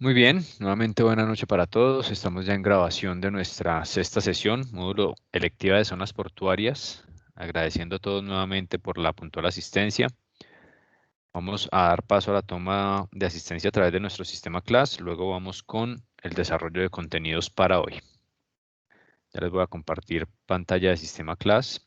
Muy bien, nuevamente buena noche para todos. Estamos ya en grabación de nuestra sexta sesión, módulo electiva de zonas portuarias. Agradeciendo a todos nuevamente por la puntual asistencia. Vamos a dar paso a la toma de asistencia a través de nuestro sistema class. Luego vamos con el desarrollo de contenidos para hoy. Ya les voy a compartir pantalla de sistema class.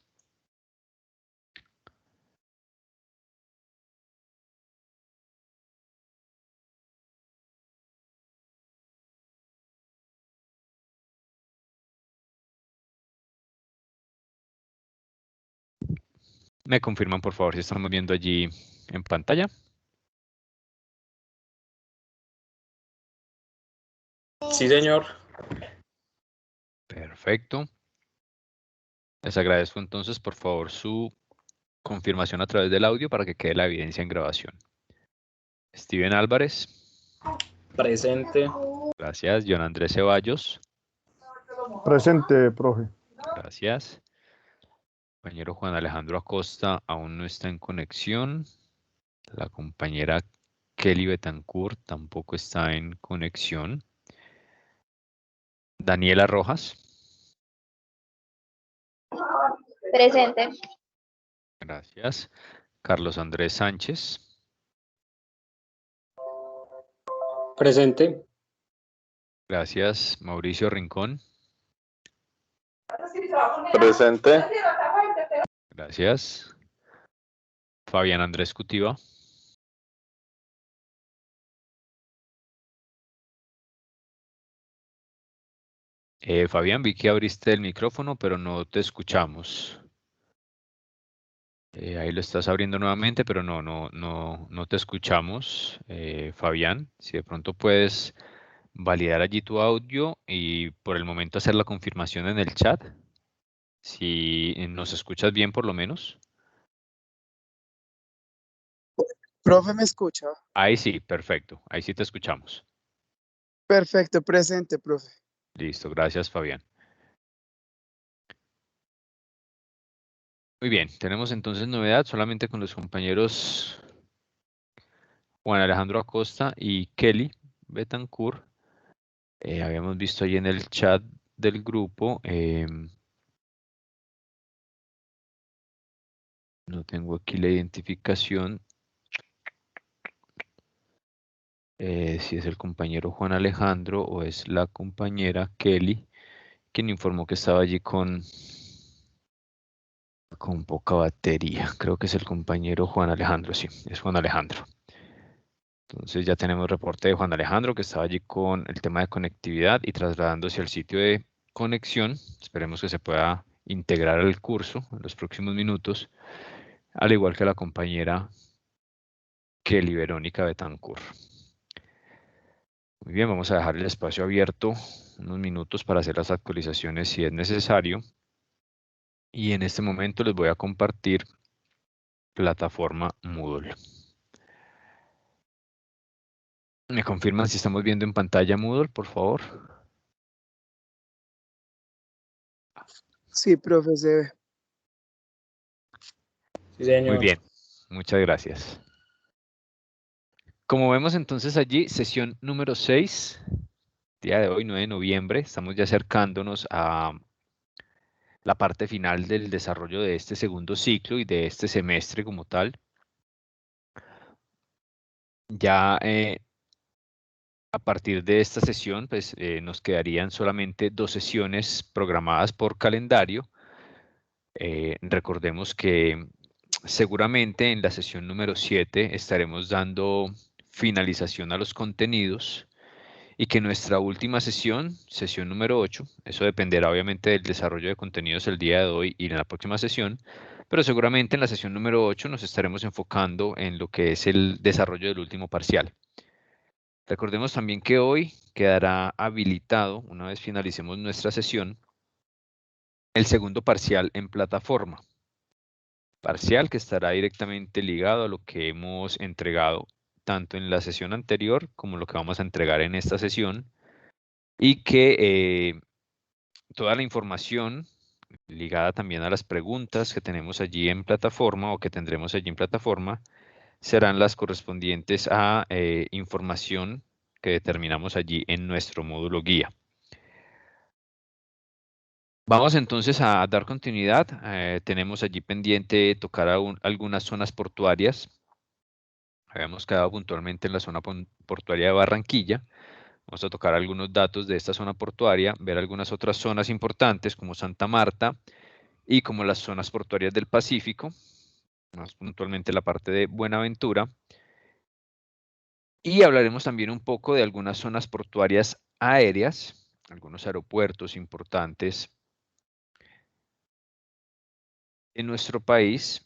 Me confirman, por favor, si estamos viendo allí en pantalla. Sí, señor. Perfecto. Les agradezco entonces, por favor, su confirmación a través del audio para que quede la evidencia en grabación. Steven Álvarez. Presente. Gracias. John Andrés Ceballos. Presente, profe. Gracias. Compañero Juan Alejandro Acosta aún no está en conexión. La compañera Kelly Betancourt tampoco está en conexión. Daniela Rojas. Presente. Gracias. Carlos Andrés Sánchez. Presente. Gracias. Mauricio Rincón. Presente. Gracias. Fabián Andrés Cutiva. Fabián, vi que abriste el micrófono, pero no te escuchamos. Ahí lo estás abriendo nuevamente, pero no te escuchamos, Fabián. Si de pronto puedes validar allí tu audio y por el momento hacer la confirmación en el chat. Si nos escuchas bien, por lo menos. Profe, ¿me escucha? Ahí sí, perfecto. Ahí sí te escuchamos. Perfecto, presente, profe. Listo, gracias, Fabián. Muy bien, tenemos entonces novedad solamente con los compañeros Juan Alejandro Acosta y Kelly Betancourt. Habíamos visto ahí en el chat del grupo. No tengo aquí la identificación. Si es el compañero Juan Alejandro o es la compañera Kelly, quien informó que estaba allí con poca batería. Creo que es el compañero Juan Alejandro, sí, es Juan Alejandro. Entonces ya tenemos reporte de Juan Alejandro que estaba allí con el tema de conectividad y trasladándose al sitio de conexión. Esperemos que se pueda integrar al curso en los próximos minutos, al igual que la compañera Kelly Verónica Betancourt. Muy bien, vamos a dejar el espacio abierto unos minutos para hacer las actualizaciones si es necesario. Y en este momento les voy a compartir plataforma Moodle. ¿Me confirman si estamos viendo en pantalla Moodle, por favor? Sí, profe, se ve. Sí, señor. Muy bien, muchas gracias. Como vemos entonces allí, sesión número 6, día de hoy, 9 de noviembre, estamos ya acercándonos a la parte final del desarrollo de este segundo ciclo y de este semestre como tal. Ya a partir de esta sesión, pues nos quedarían solamente 2 sesiones programadas por calendario. Recordemos que seguramente en la sesión número 7 estaremos dando finalización a los contenidos y que nuestra última sesión, sesión número 8, eso dependerá obviamente del desarrollo de contenidos el día de hoy y en la próxima sesión, pero seguramente en la sesión número 8 nos estaremos enfocando en lo que es el desarrollo del último parcial. Recordemos también que hoy quedará habilitado, una vez finalicemos nuestra sesión, el segundo parcial en plataforma. Parcial que estará directamente ligado a lo que hemos entregado tanto en la sesión anterior como lo que vamos a entregar en esta sesión y que toda la información ligada también a las preguntas que tenemos allí en plataforma o que tendremos allí en plataforma serán las correspondientes a información que determinamos allí en nuestro módulo guía. Vamos entonces a dar continuidad. Tenemos allí pendiente tocar algunas zonas portuarias. Habíamos quedado puntualmente en la zona portuaria de Barranquilla. Vamos a tocar algunos datos de esta zona portuaria, ver algunas otras zonas importantes como Santa Marta y como las zonas portuarias del Pacífico, más puntualmente la parte de Buenaventura. Y hablaremos también un poco de algunas zonas portuarias aéreas, algunos aeropuertos importantes en nuestro país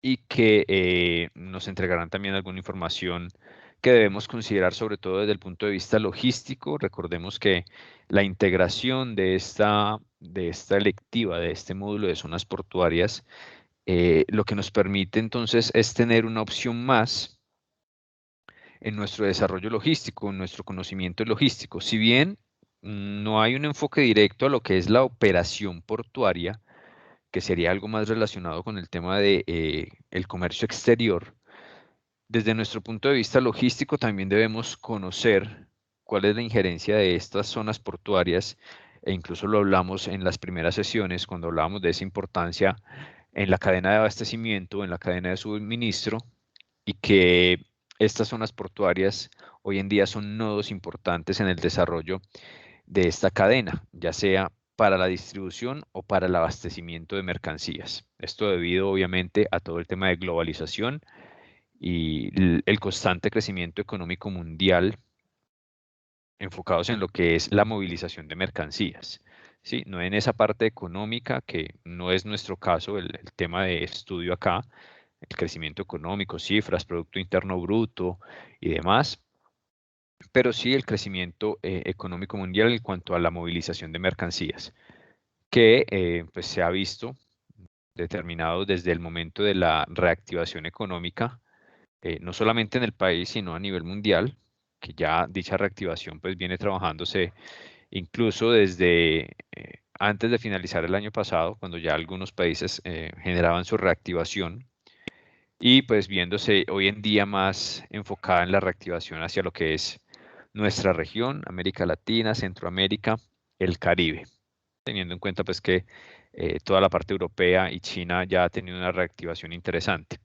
y que nos entregarán también alguna información que debemos considerar sobre todo desde el punto de vista logístico. Recordemos que la integración de esta electiva, de este módulo de zonas portuarias, lo que nos permite entonces es tener una opción más en nuestro desarrollo logístico, en nuestro conocimiento logístico. Si bien no hay un enfoque directo a lo que es la operación portuaria, que sería algo más relacionado con el tema de el comercio exterior, desde nuestro punto de vista logístico también debemos conocer cuál es la injerencia de estas zonas portuarias, e incluso lo hablamos en las primeras sesiones cuando hablábamos de esa importancia en la cadena de abastecimiento, en la cadena de suministro, y que estas zonas portuarias hoy en día son nodos importantes en el desarrollo de esta cadena, ya sea para la distribución o para el abastecimiento de mercancías. Esto debido obviamente a todo el tema de globalización y el constante crecimiento económico mundial enfocados en lo que es la movilización de mercancías. ¿Sí? No en esa parte económica, que no es nuestro caso, el tema de estudio acá, el crecimiento económico, cifras, Producto Interno Bruto y demás, pero sí el crecimiento económico mundial en cuanto a la movilización de mercancías, que pues se ha visto determinado desde el momento de la reactivación económica, no solamente en el país, sino a nivel mundial, que ya dicha reactivación pues viene trabajándose incluso desde antes de finalizar el año pasado, cuando ya algunos países generaban su reactivación, y pues viéndose hoy en día más enfocada en la reactivación hacia lo que es nuestra región, América Latina, Centroamérica, el Caribe, teniendo en cuenta pues que toda la parte europea y China ya ha tenido una reactivación interesante.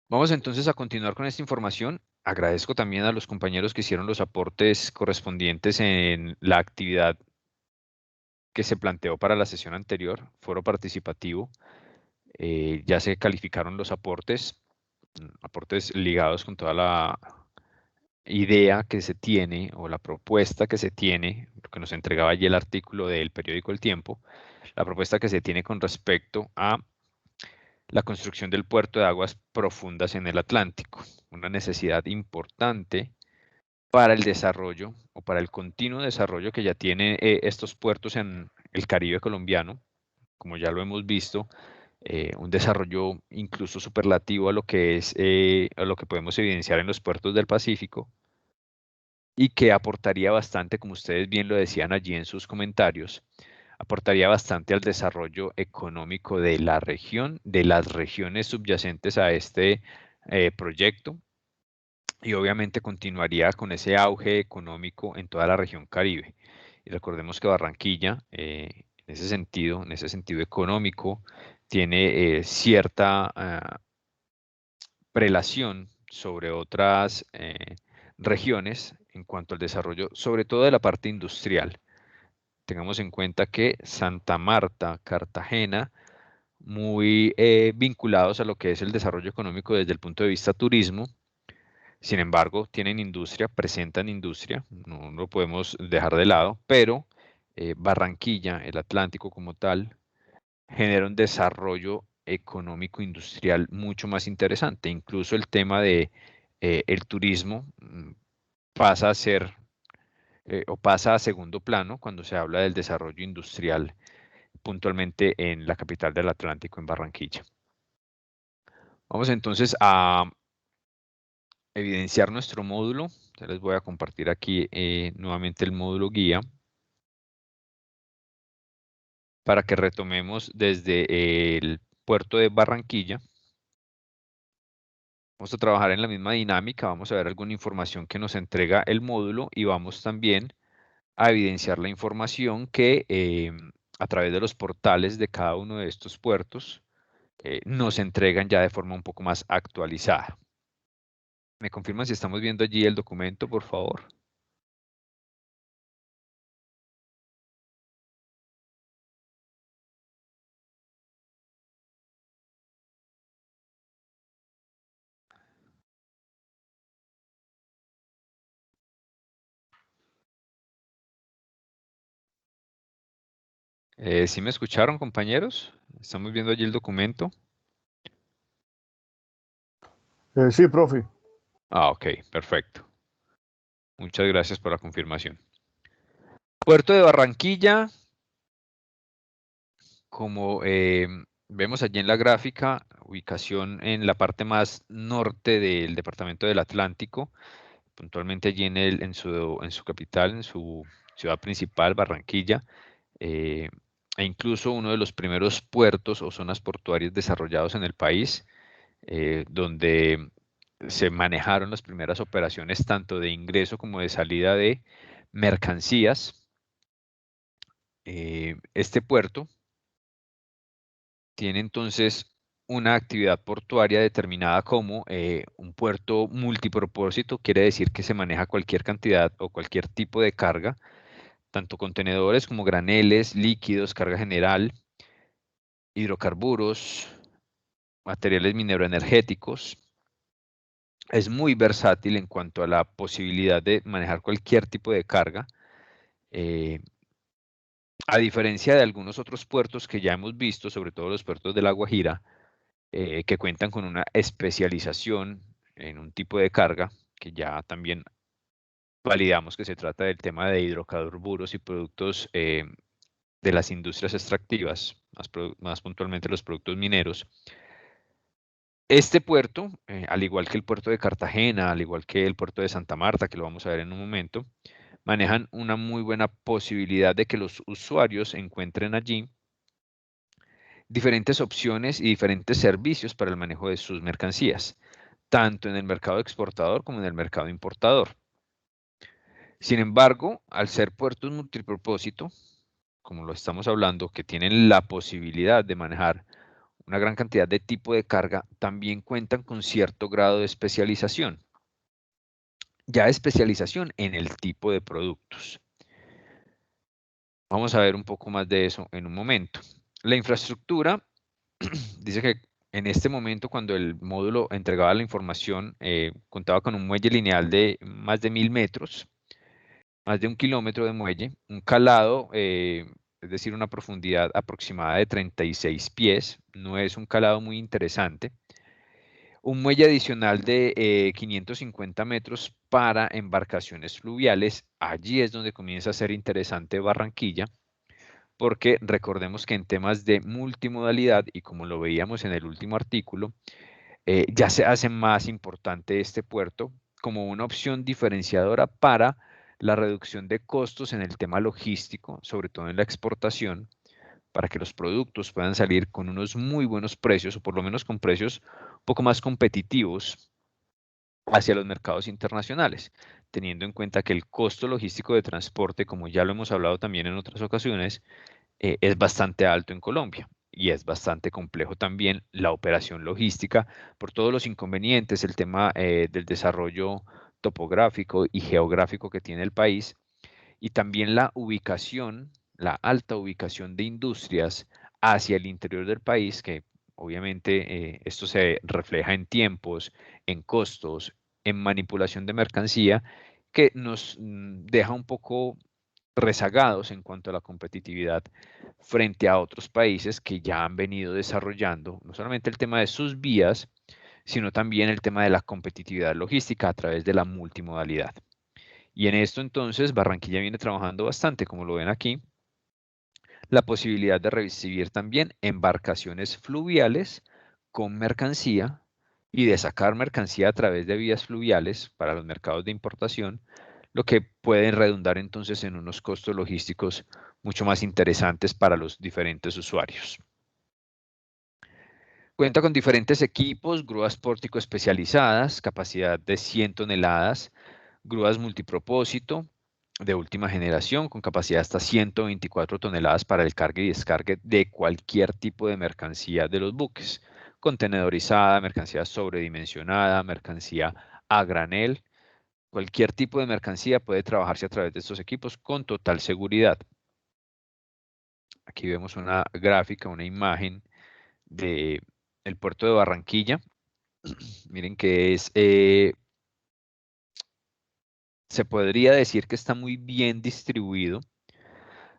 Vamos entonces a continuar con esta información. Agradezco también a los compañeros que hicieron los aportes correspondientes en la actividad que se planteó para la sesión anterior, foro participativo. Ya se calificaron los aportes, aportes ligados con toda la idea que se tiene o la propuesta que se tiene, lo que nos entregaba allí el artículo del periódico El Tiempo, la propuesta que se tiene con respecto a la construcción del puerto de aguas profundas en el Atlántico, una necesidad importante para el desarrollo o para el continuo desarrollo que ya tienen estos puertos en el Caribe colombiano, como ya lo hemos visto, un desarrollo incluso superlativo a lo que es a lo que podemos evidenciar en los puertos del Pacífico, y que aportaría bastante, como ustedes bien lo decían allí en sus comentarios, aportaría bastante al desarrollo económico de la región, de las regiones subyacentes a este proyecto, y obviamente continuaría con ese auge económico en toda la región Caribe. Y recordemos que Barranquilla, en ese sentido económico, tiene cierta prelación sobre otras regiones en cuanto al desarrollo, sobre todo de la parte industrial. Tengamos en cuenta que Santa Marta, Cartagena, muy vinculados a lo que es el desarrollo económico desde el punto de vista turismo. Sin embargo, tienen industria, presentan industria, no lo podemos dejar de lado, pero Barranquilla, el Atlántico como tal, genera un desarrollo económico industrial mucho más interesante. Incluso el tema de el turismo pasa a ser o pasa a segundo plano cuando se habla del desarrollo industrial puntualmente en la capital del Atlántico, en Barranquilla. Vamos entonces a evidenciar nuestro módulo. Ya les voy a compartir aquí nuevamente el módulo guía para que retomemos desde el puerto de Barranquilla Vamos a trabajar en la misma dinámica, vamos a ver alguna información que nos entrega el módulo y vamos también a evidenciar la información que a través de los portales de cada uno de estos puertos nos entregan ya de forma un poco más actualizada. ¿Me confirman si estamos viendo allí el documento, por favor? ¿Sí me escucharon, compañeros? ¿Estamos viendo allí el documento? Sí, profe. Ah, ok, perfecto. Muchas gracias por la confirmación. Puerto de Barranquilla, como vemos allí en la gráfica, ubicación en la parte más norte del departamento del Atlántico, puntualmente allí en su capital, en su ciudad principal, Barranquilla, e incluso uno de los primeros puertos o zonas portuarias desarrollados en el país, donde se manejaron las primeras operaciones tanto de ingreso como de salida de mercancías. Este puerto tiene entonces una actividad portuaria determinada como un puerto multipropósito, quiere decir que se maneja cualquier cantidad o cualquier tipo de carga, tanto contenedores como graneles, líquidos, carga general, hidrocarburos, materiales mineroenergéticos. Es muy versátil en cuanto a la posibilidad de manejar cualquier tipo de carga. A diferencia de algunos otros puertos que ya hemos visto, sobre todo los puertos de La Guajira, que cuentan con una especialización en un tipo de carga, que ya también validamos que se trata del tema de hidrocarburos y productos de las industrias extractivas, más puntualmente los productos mineros. Este puerto, al igual que el puerto de Cartagena, al igual que el puerto de Santa Marta, que lo vamos a ver en un momento, manejan una muy buena posibilidad de que los usuarios encuentren allí diferentes opciones y diferentes servicios para el manejo de sus mercancías, tanto en el mercado exportador como en el mercado importador. Sin embargo, al ser puertos multipropósito, como lo estamos hablando, que tienen la posibilidad de manejar una gran cantidad de tipo de carga, también cuentan con cierto grado de especialización. Ya especialización en el tipo de productos. Vamos a ver un poco más de eso en un momento. La infraestructura dice que en este momento, cuando el módulo entregaba la información, contaba con un muelle lineal de más de 1000 metros, más de 1 kilómetro de muelle, un calado, es decir, una profundidad aproximada de 36 pies, no es un calado muy interesante. Un muelle adicional de 550 metros para embarcaciones fluviales. Allí es donde comienza a ser interesante Barranquilla, porque recordemos que en temas de multimodalidad, y como lo veíamos en el último artículo, ya se hace más importante este puerto como una opción diferenciadora para la reducción de costos en el tema logístico, sobre todo en la exportación, para que los productos puedan salir con unos muy buenos precios, o por lo menos con precios un poco más competitivos hacia los mercados internacionales, teniendo en cuenta que el costo logístico de transporte, como ya lo hemos hablado también en otras ocasiones, es bastante alto en Colombia y es bastante complejo también la operación logística por todos los inconvenientes, el tema del desarrollo topográfico y geográfico que tiene el país y también la ubicación, la alta ubicación de industrias hacia el interior del país, que obviamente esto se refleja en tiempos, en costos, en manipulación de mercancía, que nos deja un poco rezagados en cuanto a la competitividad frente a otros países que ya han venido desarrollando no solamente el tema de sus vías, sino también el tema de la competitividad logística a través de la multimodalidad. Y en esto entonces Barranquilla viene trabajando bastante, como lo ven aquí, la posibilidad de recibir también embarcaciones fluviales con mercancía y de sacar mercancía a través de vías fluviales para los mercados de importación, lo que puede redundar entonces en unos costos logísticos mucho más interesantes para los diferentes usuarios. Cuenta con diferentes equipos, grúas pórtico especializadas, capacidad de 100 toneladas, grúas multipropósito de última generación con capacidad hasta 124 toneladas para el cargue y descargue de cualquier tipo de mercancía de los buques, contenedorizada, mercancía sobredimensionada, mercancía a granel. Cualquier tipo de mercancía puede trabajarse a través de estos equipos con total seguridad. Aquí vemos una gráfica, una imagen de el puerto de Barranquilla. Miren que se podría decir que está muy bien distribuido,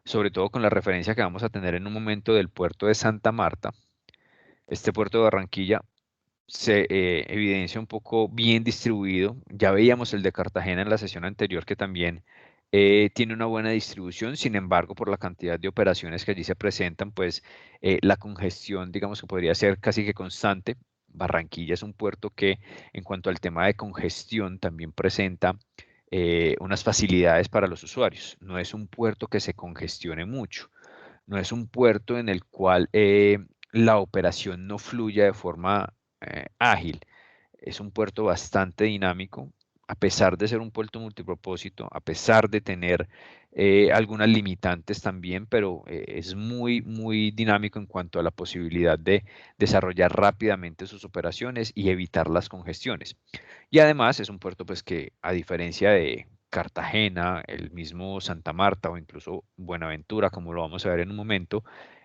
sobre todo con la referencia que vamos a tener en un momento del puerto de Santa Marta. Este puerto de Barranquilla se evidencia un poco bien distribuido. Ya veíamos el de Cartagena en la sesión anterior que también tiene una buena distribución. Sin embargo, por la cantidad de operaciones que allí se presentan, pues la congestión, digamos que podría ser casi que constante. Barranquilla es un puerto que en cuanto al tema de congestión también presenta unas facilidades para los usuarios. No es un puerto que se congestione mucho. No es un puerto en el cual la operación no fluya de forma ágil. Es un puerto bastante dinámico, a pesar de ser un puerto multipropósito, a pesar de tener algunas limitantes también, pero es muy, muy dinámico en cuanto a la posibilidad de desarrollar rápidamente sus operaciones y evitar las congestiones. Y además es un puerto pues que a diferencia de Cartagena, el mismo Santa Marta o incluso Buenaventura, como lo vamos a ver en un momento,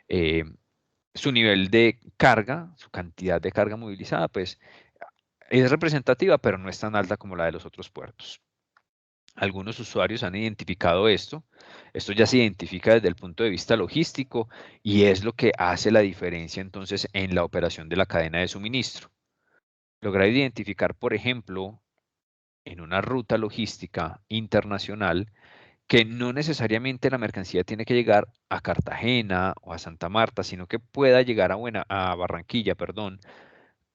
eh, su nivel de carga, su cantidad de carga movilizada, pues es representativa, pero no es tan alta como la de los otros puertos. Algunos usuarios han identificado esto. Esto ya se identifica desde el punto de vista logístico y es lo que hace la diferencia entonces en la operación de la cadena de suministro. Lograr identificar, por ejemplo, en una ruta logística internacional, que no necesariamente la mercancía tiene que llegar a Cartagena o a Santa Marta, sino que pueda llegar a Barranquilla, perdón,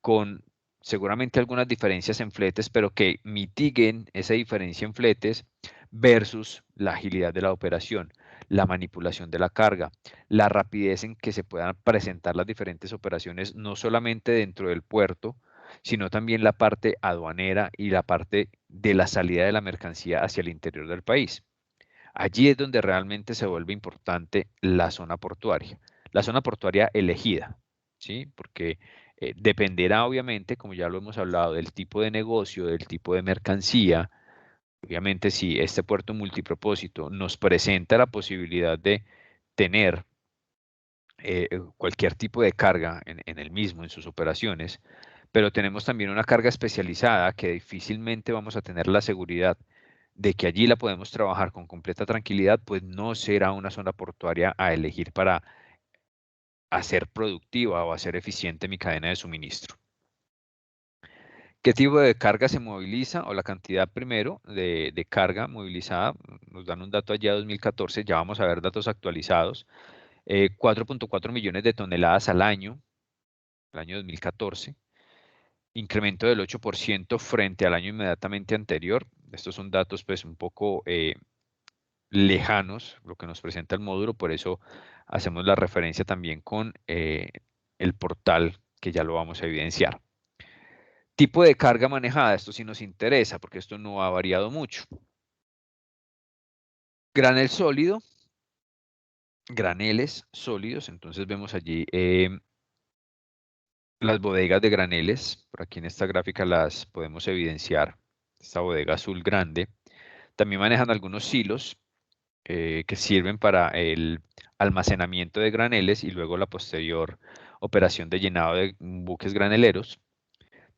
con seguramente algunas diferencias en fletes, pero que mitiguen esa diferencia en fletes versus la agilidad de la operación, la manipulación de la carga, la rapidez en que se puedan presentar las diferentes operaciones, no solamente dentro del puerto, sino también la parte aduanera y la parte de la salida de la mercancía hacia el interior del país. Allí es donde realmente se vuelve importante la zona portuaria. La zona portuaria elegida, ¿sí? Porque dependerá obviamente, como ya lo hemos hablado, del tipo de negocio, del tipo de mercancía. Obviamente, si este puerto multipropósito nos presenta la posibilidad de tener cualquier tipo de carga en el mismo, en sus operaciones, pero tenemos también una carga especializada que difícilmente vamos a tener la seguridad de que allí la podemos trabajar con completa tranquilidad, pues no será una zona portuaria a elegir para hacer productiva o hacer eficiente mi cadena de suministro. ¿Qué tipo de carga se moviliza o la cantidad primero de carga movilizada? Nos dan un dato allá de 2014, ya vamos a ver datos actualizados. 4.4 millones de toneladas al año, el año 2014. Incremento del 8% frente al año inmediatamente anterior. Estos son datos pues un poco lejanos, lo que nos presenta el módulo, por eso hacemos la referencia también con el portal que ya lo vamos a evidenciar. Tipo de carga manejada, esto sí nos interesa porque esto no ha variado mucho. Granel sólido, graneles sólidos, entonces vemos allí las bodegas de graneles, por aquí en esta gráfica las podemos evidenciar, esta bodega azul grande. También manejan algunos silos que sirven para el almacenamiento de graneles y luego la posterior operación de llenado de buques graneleros.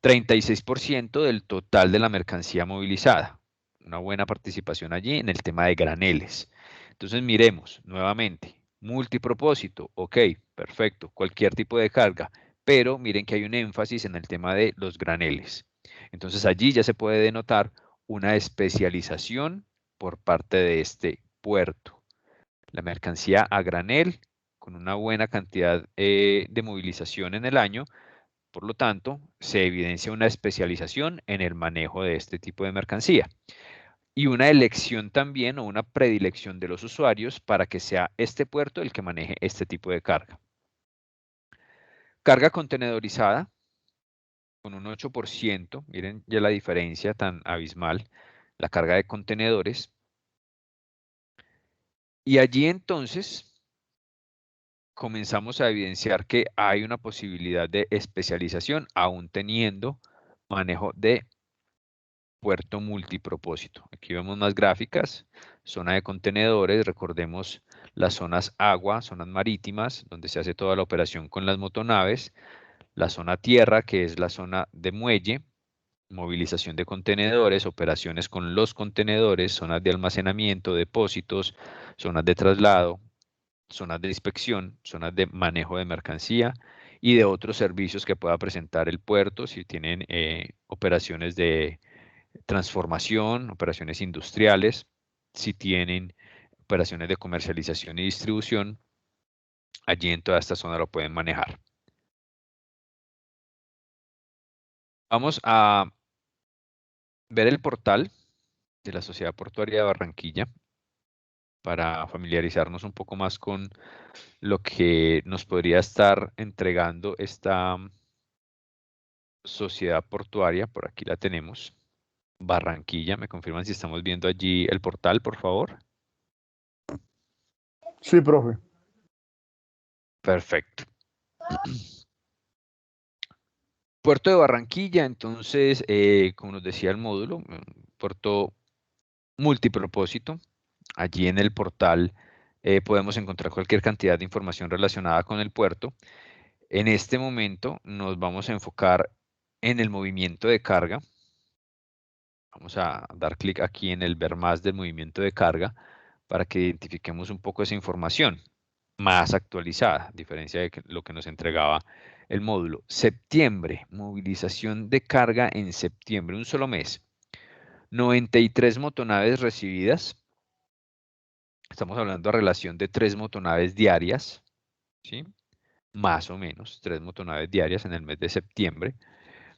36% del total de la mercancía movilizada. Una buena participación allí en el tema de graneles. Entonces miremos nuevamente, multipropósito, ok, perfecto, cualquier tipo de carga, pero miren que hay un énfasis en el tema de los graneles. Entonces allí ya se puede denotar una especialización por parte de este puerto. La mercancía a granel con una buena cantidad de movilización en el año, por lo tanto, se evidencia una especialización en el manejo de este tipo de mercancía y una elección también o una predilección de los usuarios para que sea este puerto el que maneje este tipo de carga. Carga contenedorizada con un 8%, miren ya la diferencia tan abismal, la carga de contenedores. Y allí entonces comenzamos a evidenciar que hay una posibilidad de especialización, aún teniendo manejo de puerto multipropósito. Aquí vemos más gráficas, zona de contenedores, recordemos las zonas agua, zonas marítimas, donde se hace toda la operación con las motonaves, la zona tierra, que es la zona de muelle, movilización de contenedores, operaciones con los contenedores, zonas de almacenamiento, depósitos, zonas de traslado, zonas de inspección, zonas de manejo de mercancía y de otros servicios que pueda presentar el puerto, si tienen operaciones de transformación, operaciones industriales, si tienen operaciones de comercialización y distribución, allí en toda esta zona lo pueden manejar. Vamos a ver el portal de la Sociedad Portuaria de Barranquilla para familiarizarnos un poco más con lo que nos podría estar entregando esta sociedad portuaria. Por aquí la tenemos. Barranquilla, ¿me confirman si estamos viendo allí el portal, por favor? Sí, profe. Perfecto. Puerto de Barranquilla, entonces, como nos decía el módulo, puerto multipropósito. Allí en el portal podemos encontrar cualquier cantidad de información relacionada con el puerto. En este momento nos vamos a enfocar en el movimiento de carga. Vamos a dar clic aquí en el ver más del movimiento de carga para que identifiquemos un poco esa información más actualizada, a diferencia de lo que nos entregaba el módulo. Septiembre, movilización de carga en septiembre, un solo mes. 93 motonaves recibidas. Estamos hablando de relación de 3 motonaves diarias, ¿sí? Más o menos, 3 motonaves diarias en el mes de septiembre.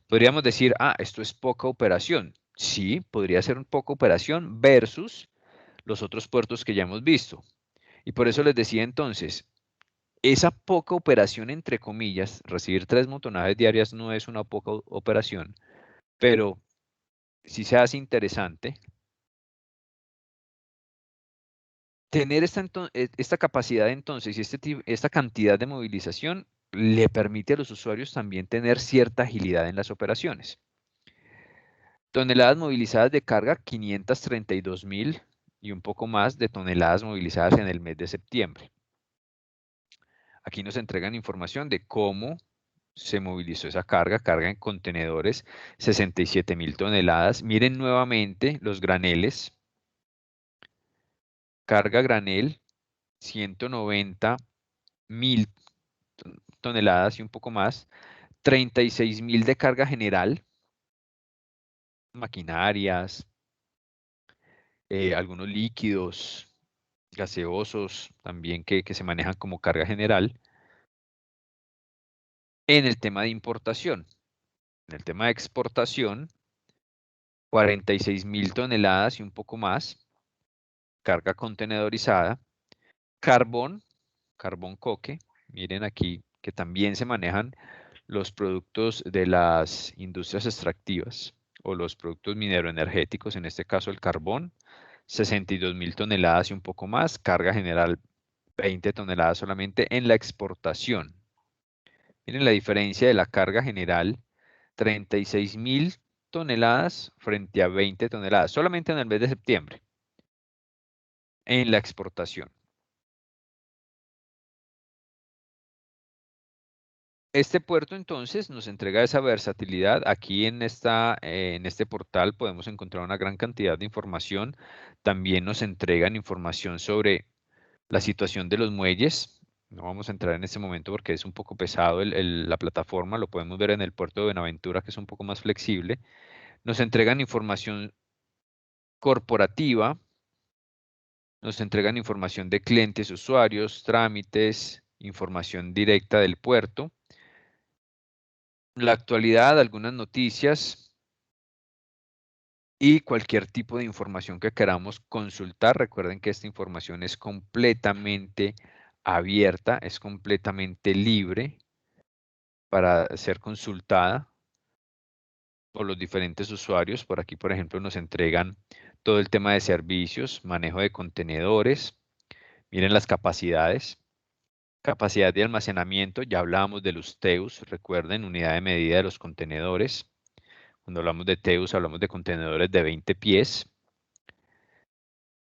Podríamos decir, esto es poca operación. Sí, podría ser un poca operación versus los otros puertos que ya hemos visto. Y por eso les decía entonces, esa poca operación, entre comillas, recibir 3 motonaves diarias no es una poca operación, pero sí se hace interesante tener esta capacidad entonces y esta cantidad de movilización le permite a los usuarios también tener cierta agilidad en las operaciones. Toneladas movilizadas de carga, 532.000 y un poco más de toneladas movilizadas en el mes de septiembre. Aquí nos entregan información de cómo se movilizó esa carga en contenedores, 67.000 toneladas. Miren nuevamente los graneles. Carga granel, 190.000 toneladas y un poco más. 36.000 de carga general, maquinarias, algunos líquidos, gaseosos también que se manejan como carga general. En el tema de importación, en el tema de exportación, 46.000 toneladas y un poco más, carga contenedorizada. Carbón coque, miren aquí que también se manejan los productos de las industrias extractivas o los productos mineroenergéticos, en este caso el carbón, 62.000 toneladas y un poco más, carga general 20 toneladas solamente en la exportación. Miren la diferencia de la carga general, 36.000 toneladas frente a 20 toneladas, solamente en el mes de septiembre, en la exportación. Este puerto entonces nos entrega esa versatilidad. Aquí en este portal podemos encontrar una gran cantidad de información. También nos entregan información sobre la situación de los muelles. No vamos a entrar en este momento porque es un poco pesado la plataforma. Lo podemos ver en el puerto de Buenaventura, que es un poco más flexible. Nos entregan información corporativa. Nos entregan información de clientes, usuarios, trámites, información directa del puerto. La actualidad, algunas noticias y cualquier tipo de información que queramos consultar. Recuerden que esta información es completamente abierta, es completamente libre para ser consultada por los diferentes usuarios. Por aquí, por ejemplo, nos entregan todo el tema de servicios, manejo de contenedores. Miren las capacidades. Capacidad de almacenamiento, ya hablábamos de los TEUs, recuerden, unidad de medida de los contenedores. Cuando hablamos de TEUs, hablamos de contenedores de 20 pies.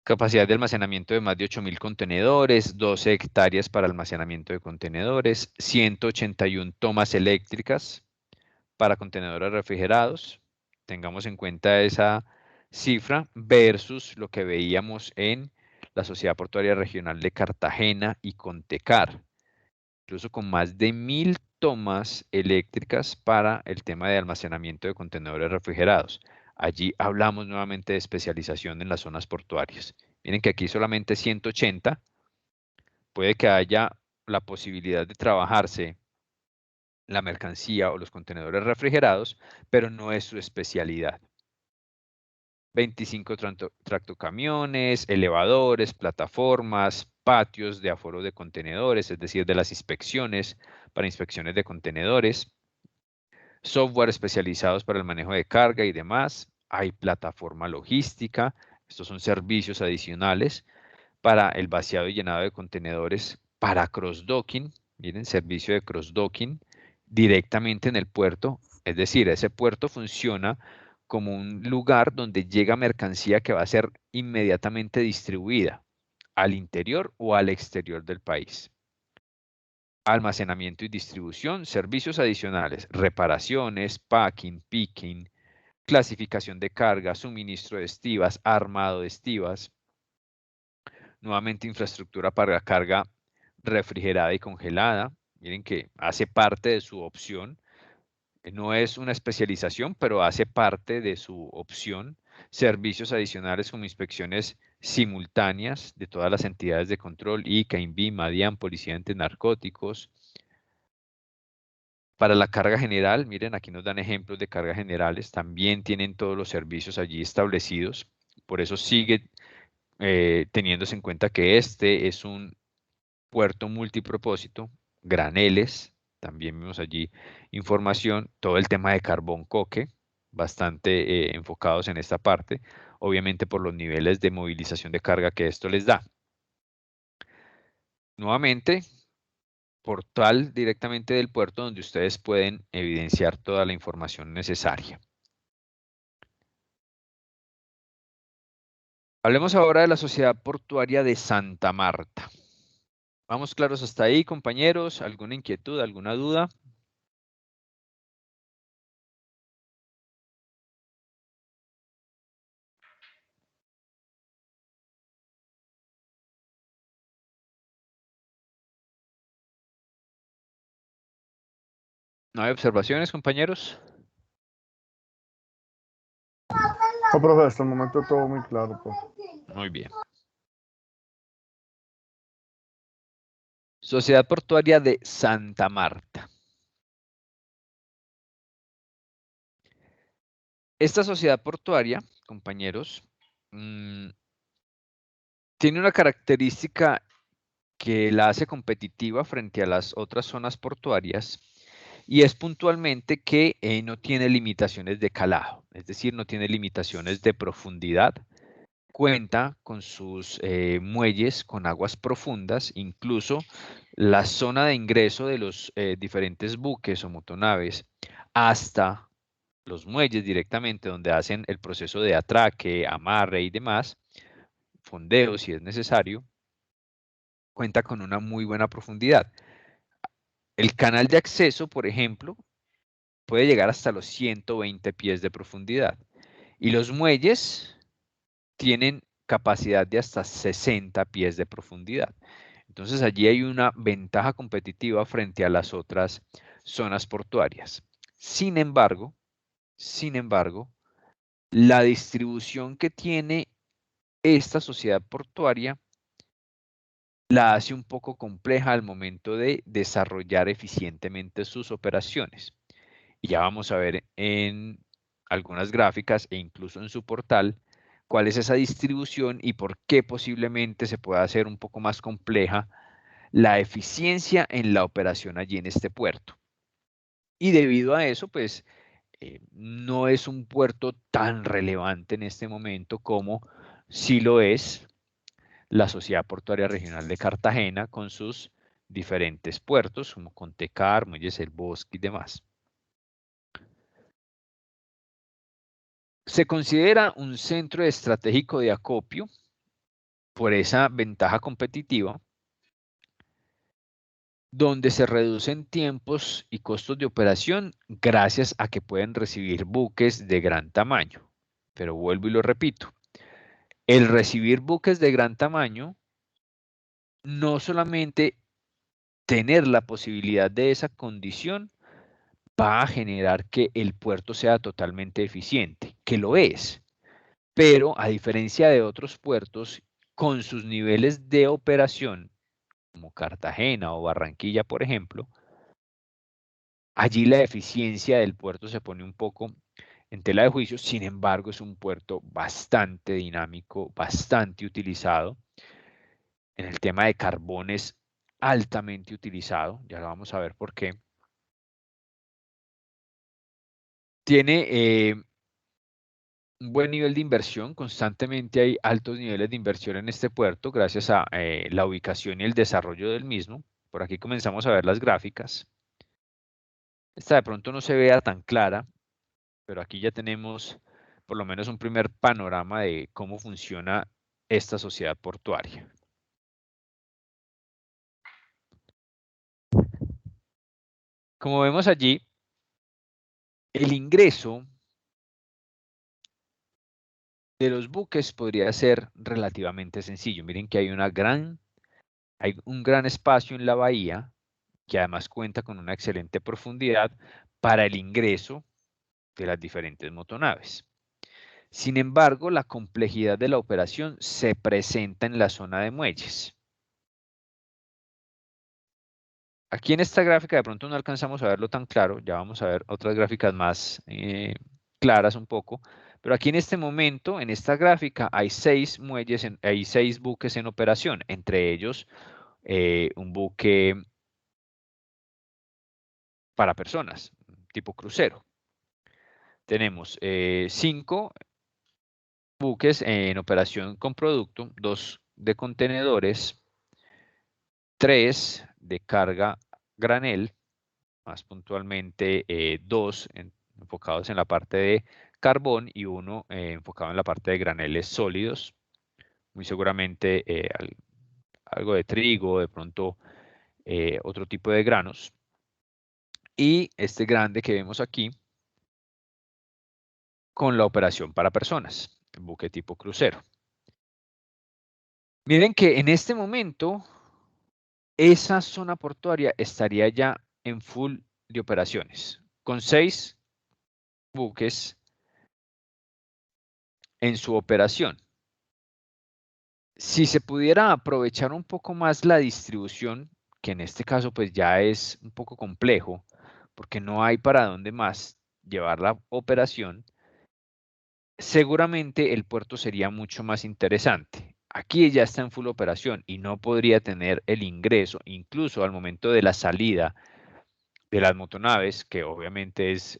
Capacidad de almacenamiento de más de 8.000 contenedores, 12 hectáreas para almacenamiento de contenedores, 181 tomas eléctricas para contenedores refrigerados. Tengamos en cuenta esa cifra versus lo que veíamos en la Sociedad Portuaria Regional de Cartagena y Contecar, incluso con más de 1.000 tomas eléctricas para el tema de almacenamiento de contenedores refrigerados. Allí hablamos nuevamente de especialización en las zonas portuarias. Miren que aquí solamente 180. Puede que haya la posibilidad de trabajarse la mercancía o los contenedores refrigerados, pero no es su especialidad. 25 tractocamiones, elevadores, plataformas, patios de aforo de contenedores, es decir, de las inspecciones, para inspecciones de contenedores, software especializados para el manejo de carga y demás. Hay plataforma logística, estos son servicios adicionales para el vaciado y llenado de contenedores, para cross-docking, miren, servicio de cross-docking directamente en el puerto, es decir, ese puerto funciona como un lugar donde llega mercancía que va a ser inmediatamente distribuida al interior o al exterior del país. Almacenamiento y distribución, servicios adicionales, reparaciones, packing, picking, clasificación de carga, suministro de estivas, armado de estivas. Nuevamente infraestructura para la carga refrigerada y congelada. Miren que hace parte de su opción. No es una especialización, pero hace parte de su opción. Servicios adicionales como inspecciones simultáneas de todas las entidades de control, ICA, INVI, MADIAN, Policía Antinarcóticos. Para la carga general, miren, aquí nos dan ejemplos de cargas generales. También tienen todos los servicios allí establecidos. Por eso sigue teniéndose en cuenta que este es un puerto multipropósito, graneles, también vimos allí información, todo el tema de carbón coque, bastante enfocados en esta parte, obviamente por los niveles de movilización de carga que esto les da. Nuevamente, portal directamente del puerto donde ustedes pueden evidenciar toda la información necesaria. Hablemos ahora de la Sociedad Portuaria de Santa Marta. ¿Vamos claros hasta ahí, compañeros? ¿Alguna inquietud, alguna duda? ¿No hay observaciones, compañeros? No, profe, hasta el momento todo muy claro, pues. Muy bien. Sociedad Portuaria de Santa Marta. Esta sociedad portuaria, compañeros, tiene una característica que la hace competitiva frente a las otras zonas portuarias y es puntualmente que no tiene limitaciones de calado, es decir, no tiene limitaciones de profundidad. Cuenta con sus muelles con aguas profundas, incluso la zona de ingreso de los diferentes buques o motonaves hasta los muelles directamente donde hacen el proceso de atraque, amarre y demás, fondeo si es necesario, cuenta con una muy buena profundidad. El canal de acceso, por ejemplo, puede llegar hasta los 120 pies de profundidad y los muelles tienen capacidad de hasta 60 pies de profundidad. Entonces allí hay una ventaja competitiva frente a las otras zonas portuarias. Sin embargo, la distribución que tiene esta sociedad portuaria la hace un poco compleja al momento de desarrollar eficientemente sus operaciones. Y ya vamos a ver en algunas gráficas e incluso en su portal cuál es esa distribución y por qué posiblemente se pueda hacer un poco más compleja la eficiencia en la operación allí en este puerto. Y debido a eso, pues, no es un puerto tan relevante en este momento como sí lo es la Sociedad Portuaria Regional de Cartagena con sus diferentes puertos, como Contecar, Muelles El Bosque y demás. Se considera un centro estratégico de acopio por esa ventaja competitiva, donde se reducen tiempos y costos de operación gracias a que pueden recibir buques de gran tamaño. Pero vuelvo y lo repito, el recibir buques de gran tamaño no solamente tener la posibilidad de esa condición va a generar que el puerto sea totalmente eficiente, que lo es, pero a diferencia de otros puertos, con sus niveles de operación, como Cartagena o Barranquilla, por ejemplo, allí la eficiencia del puerto se pone un poco en tela de juicio. Sin embargo, es un puerto bastante dinámico, bastante utilizado. En el tema de carbón es altamente utilizado, ya lo vamos a ver por qué. Tiene un buen nivel de inversión, constantemente hay altos niveles de inversión en este puerto gracias a la ubicación y el desarrollo del mismo. Por aquí comenzamos a ver las gráficas. Esta de pronto no se vea tan clara, pero aquí ya tenemos por lo menos un primer panorama de cómo funciona esta sociedad portuaria. Como vemos allí, el ingreso de los buques podría ser relativamente sencillo. Miren que hay un gran espacio en la bahía, que además cuenta con una excelente profundidad para el ingreso de las diferentes motonaves. Sin embargo, la complejidad de la operación se presenta en la zona de muelles. Aquí en esta gráfica de pronto no alcanzamos a verlo tan claro, ya vamos a ver otras gráficas más claras un poco, pero aquí en este momento, en esta gráfica, hay 6 muelles, hay 6 buques en operación, entre ellos un buque para personas, tipo crucero. Tenemos 5 buques en operación con producto, 2 de contenedores, 3 de carga granel, más puntualmente 2 enfocados en la parte de carbón y 1 enfocado en la parte de graneles sólidos, muy seguramente algo de trigo, de pronto otro tipo de granos. Y este grande que vemos aquí con la operación para personas, el buque tipo crucero. Miren que en este momento esa zona portuaria estaría ya en full de operaciones, con 6 buques en su operación. Si se pudiera aprovechar un poco más la distribución, que en este caso pues ya es un poco complejo, porque no hay para dónde más llevar la operación, seguramente el puerto sería mucho más interesante. Aquí ya está en full operación y no podría tener el ingreso, incluso al momento de la salida de las motonaves, que obviamente es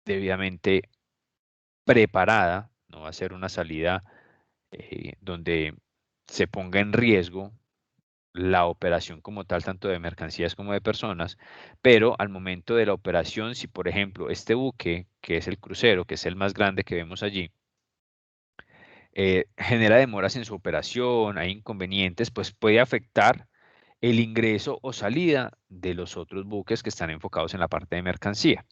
debidamente preparada, no va a ser una salida donde se ponga en riesgo la operación como tal, tanto de mercancías como de personas, pero al momento de la operación, si por ejemplo este buque, que es el crucero, que es el más grande que vemos allí, genera demoras en su operación, hay inconvenientes, pues puede afectar el ingreso o salida de los otros buques que están enfocados en la parte de mercancía.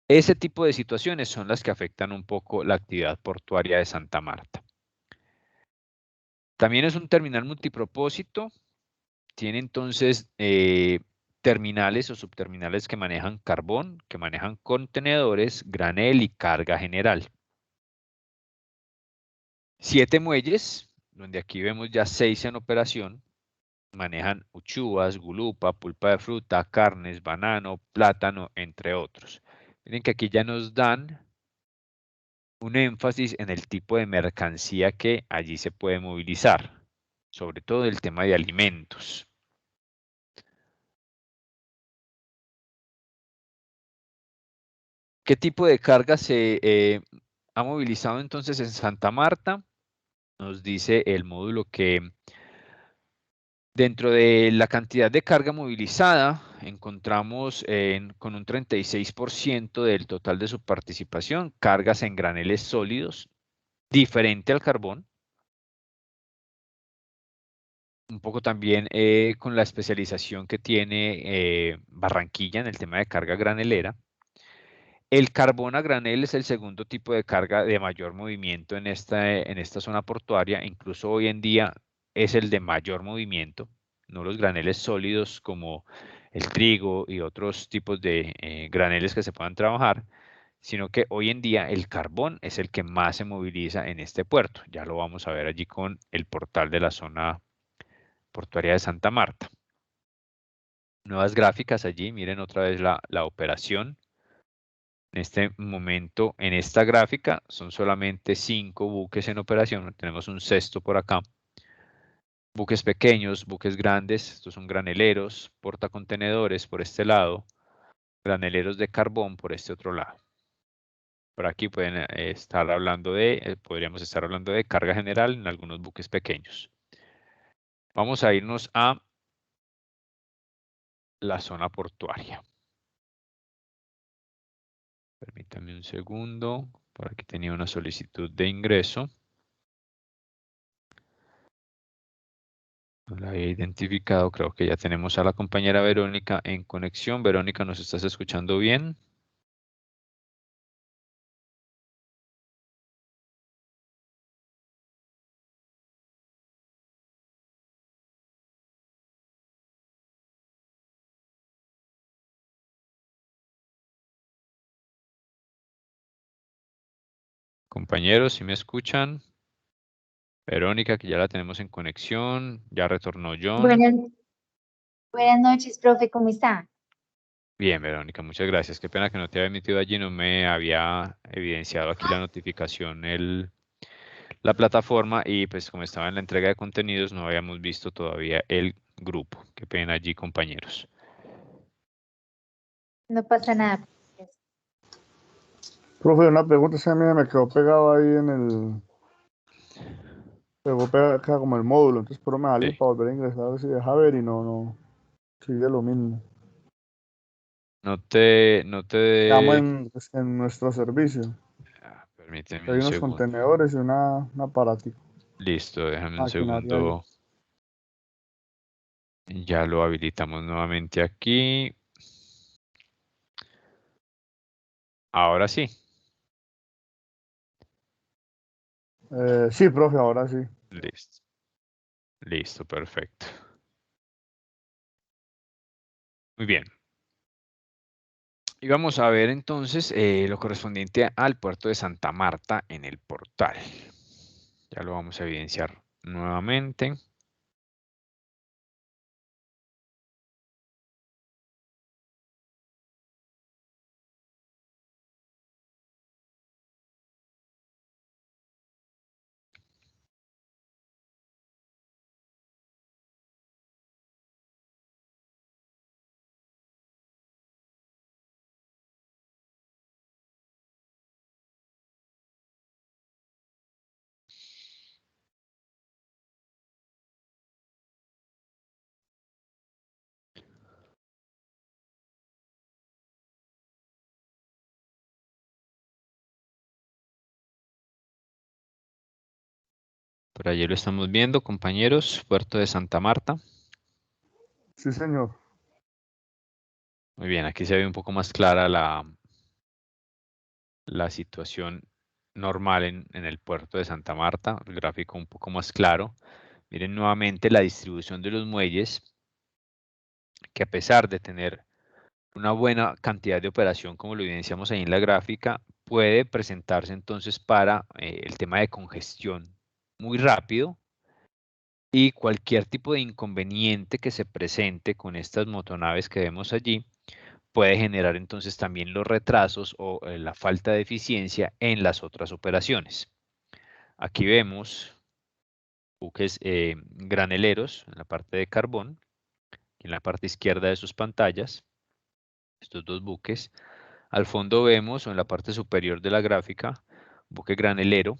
Ese tipo de situaciones son las que afectan un poco la actividad portuaria de Santa Marta. También es un terminal multipropósito. Tiene entonces terminales o subterminales que manejan carbón, que manejan contenedores, granel y carga general. 7 muelles, donde aquí vemos ya 6 en operación. Manejan uchuvas, gulupa, pulpa de fruta, carnes, banano, plátano, entre otros. Miren que aquí ya nos dan un énfasis en el tipo de mercancía que allí se puede movilizar, sobre todo el tema de alimentos. ¿Qué tipo de carga se ha movilizado entonces en Santa Marta? Nos dice el módulo que dentro de la cantidad de carga movilizada encontramos con un 36% del total de su participación cargas en graneles sólidos, diferente al carbón. Un poco también con la especialización que tiene Barranquilla en el tema de carga granelera. El carbón a granel es el segundo tipo de carga de mayor movimiento en esta zona portuaria. Incluso hoy en día es el de mayor movimiento, no los graneles sólidos como el trigo y otros tipos de graneles que se puedan trabajar, sino que hoy en día el carbón es el que más se moviliza en este puerto. Ya lo vamos a ver allí con el portal de la zona portuaria de Santa Marta. Nuevas gráficas allí, miren otra vez la operación. En este momento, en esta gráfica, son solamente 5 buques en operación. Tenemos un sexto por acá. Buques pequeños, buques grandes, estos son graneleros, portacontenedores por este lado, graneleros de carbón por este otro lado. Por aquí pueden estar hablando podríamos estar hablando de carga general en algunos buques pequeños. Vamos a irnos a la zona portuaria. Permítame un segundo, por aquí tenía una solicitud de ingreso. No la había identificado, creo que ya tenemos a la compañera Verónica en conexión. Verónica, ¿nos estás escuchando bien? Compañeros, ¿sí me escuchan? Verónica, que ya la tenemos en conexión. Ya retornó John. Buenas noches, profe, ¿cómo está? Bien, Verónica, muchas gracias. Qué pena que no te había emitido allí, no me había evidenciado aquí la notificación, la plataforma, y pues como estaba en la entrega de contenidos no habíamos visto todavía el grupo. Qué pena allí, compañeros. No pasa nada. Profe, una pregunta, se me quedó pegado ahí en el... Pegó pegado como el módulo, entonces por me salí Sí. para volver a ingresar a ver si deja ver y no, sigue lo mismo. No te... Estamos en nuestro servicio. Permíteme Hay un unos segundo. contenedores y un aparatico. Listo, déjame un Maquinaria ahí. segundo. Ya lo habilitamos nuevamente aquí. Ahora sí. Sí, profe, ahora sí. Listo. Listo, perfecto. Muy bien. Y vamos a ver entonces lo correspondiente al puerto de Santa Marta en el portal. Ya lo vamos a evidenciar nuevamente. Por allí lo estamos viendo, compañeros. Puerto de Santa Marta. Sí, señor. Muy bien, aquí se ve un poco más clara la situación normal en el puerto de Santa Marta. El gráfico un poco más claro. Miren nuevamente la distribución de los muelles, que a pesar de tener una buena cantidad de operación, como lo evidenciamos ahí en la gráfica, puede presentarse entonces para el tema de congestión muy rápido, y cualquier tipo de inconveniente que se presente con estas motonaves que vemos allí puede generar entonces también los retrasos o la falta de eficiencia en las otras operaciones. Aquí vemos buques graneleros en la parte de carbón, en la parte izquierda de sus pantallas, estos dos buques. Al fondo vemos, o en la parte superior de la gráfica, un buque granelero.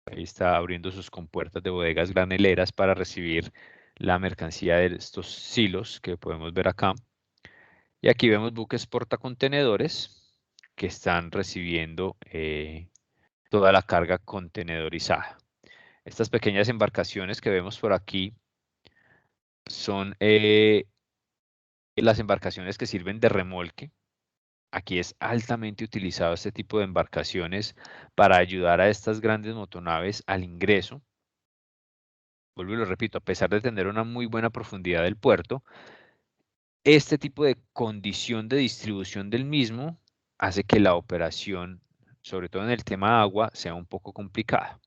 Ahí está abriendo sus compuertas de bodegas graneleras para recibir la mercancía de estos silos que podemos ver acá. Y aquí vemos buques portacontenedores que están recibiendo toda la carga contenedorizada. Estas pequeñas embarcaciones que vemos por aquí son las embarcaciones que sirven de remolque. Aquí es altamente utilizado este tipo de embarcaciones para ayudar a estas grandes motonaves al ingreso. Vuelvo y lo repito, a pesar de tener una muy buena profundidad del puerto, este tipo de condición de distribución del mismo hace que la operación, sobre todo en el tema agua, sea un poco complicada.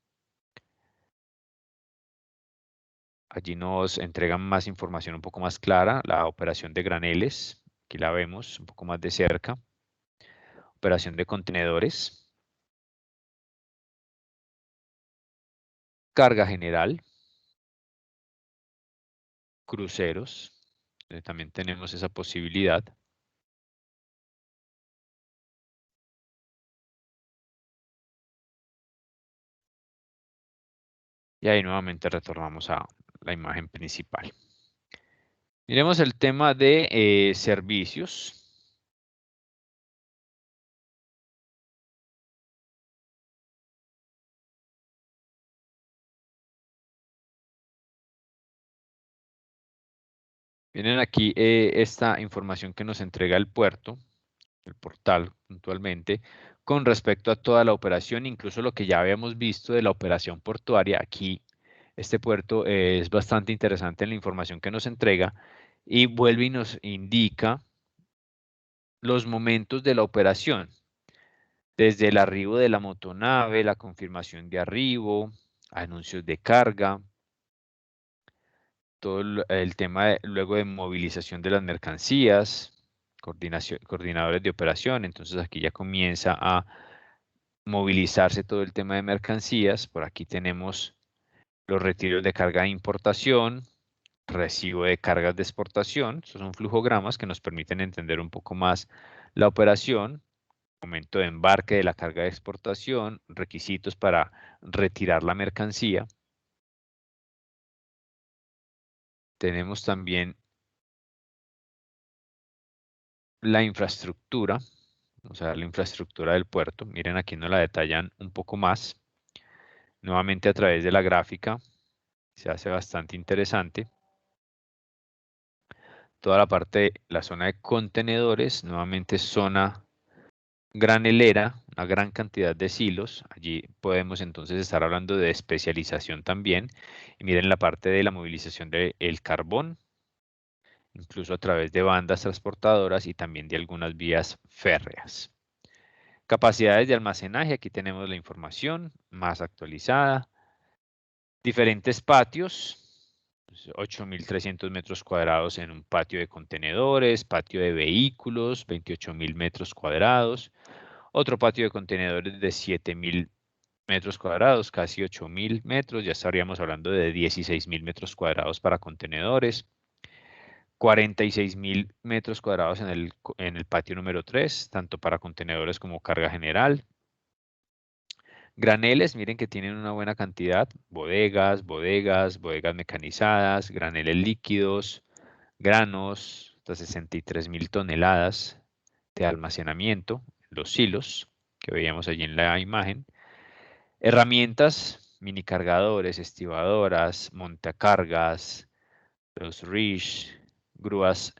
Allí nos entregan más información un poco más clara, la operación de graneles, aquí la vemos un poco más de cerca, operación de contenedores, carga general, cruceros, también tenemos esa posibilidad. Y ahí nuevamente retornamos a la imagen principal. Miremos el tema de servicios. Miren aquí esta información que nos entrega el puerto, el portal puntualmente, con respecto a toda la operación, incluso lo que ya habíamos visto de la operación portuaria. Aquí este puerto es bastante interesante en la información que nos entrega y vuelve y nos indica los momentos de la operación, desde el arribo de la motonave, la confirmación de arribo, anuncios de carga, todo el tema luego de movilización de las mercancías, coordinadores de operación. Entonces aquí ya comienza a movilizarse todo el tema de mercancías. Por aquí tenemos los retiros de carga de importación, recibo de cargas de exportación. Estos son flujogramas que nos permiten entender un poco más la operación, momento de embarque de la carga de exportación, requisitos para retirar la mercancía. Tenemos también la infraestructura, vamos a ver la infraestructura del puerto. Miren, aquí nos la detallan un poco más. Nuevamente a través de la gráfica, se hace bastante interesante. Toda la parte, la zona de contenedores, nuevamente zona granelera, una gran cantidad de silos. Allí podemos entonces estar hablando de especialización también. Y miren la parte de la movilización del carbón, incluso a través de bandas transportadoras y también de algunas vías férreas. Capacidades de almacenaje, aquí tenemos la información más actualizada. Diferentes patios, 8.300 metros cuadrados en un patio de contenedores, patio de vehículos, 28.000 metros cuadrados. Otro patio de contenedores de 7.000 metros cuadrados, casi 8.000 metros. Ya estaríamos hablando de 16.000 metros cuadrados para contenedores. 46.000 metros cuadrados en el patio número 3, tanto para contenedores como carga general. Graneles, miren que tienen una buena cantidad, bodegas mecanizadas, graneles líquidos, granos, hasta 63.000 toneladas de almacenamiento, los silos que veíamos allí en la imagen. Herramientas, mini cargadores, estibadoras, montacargas, los reach, grúas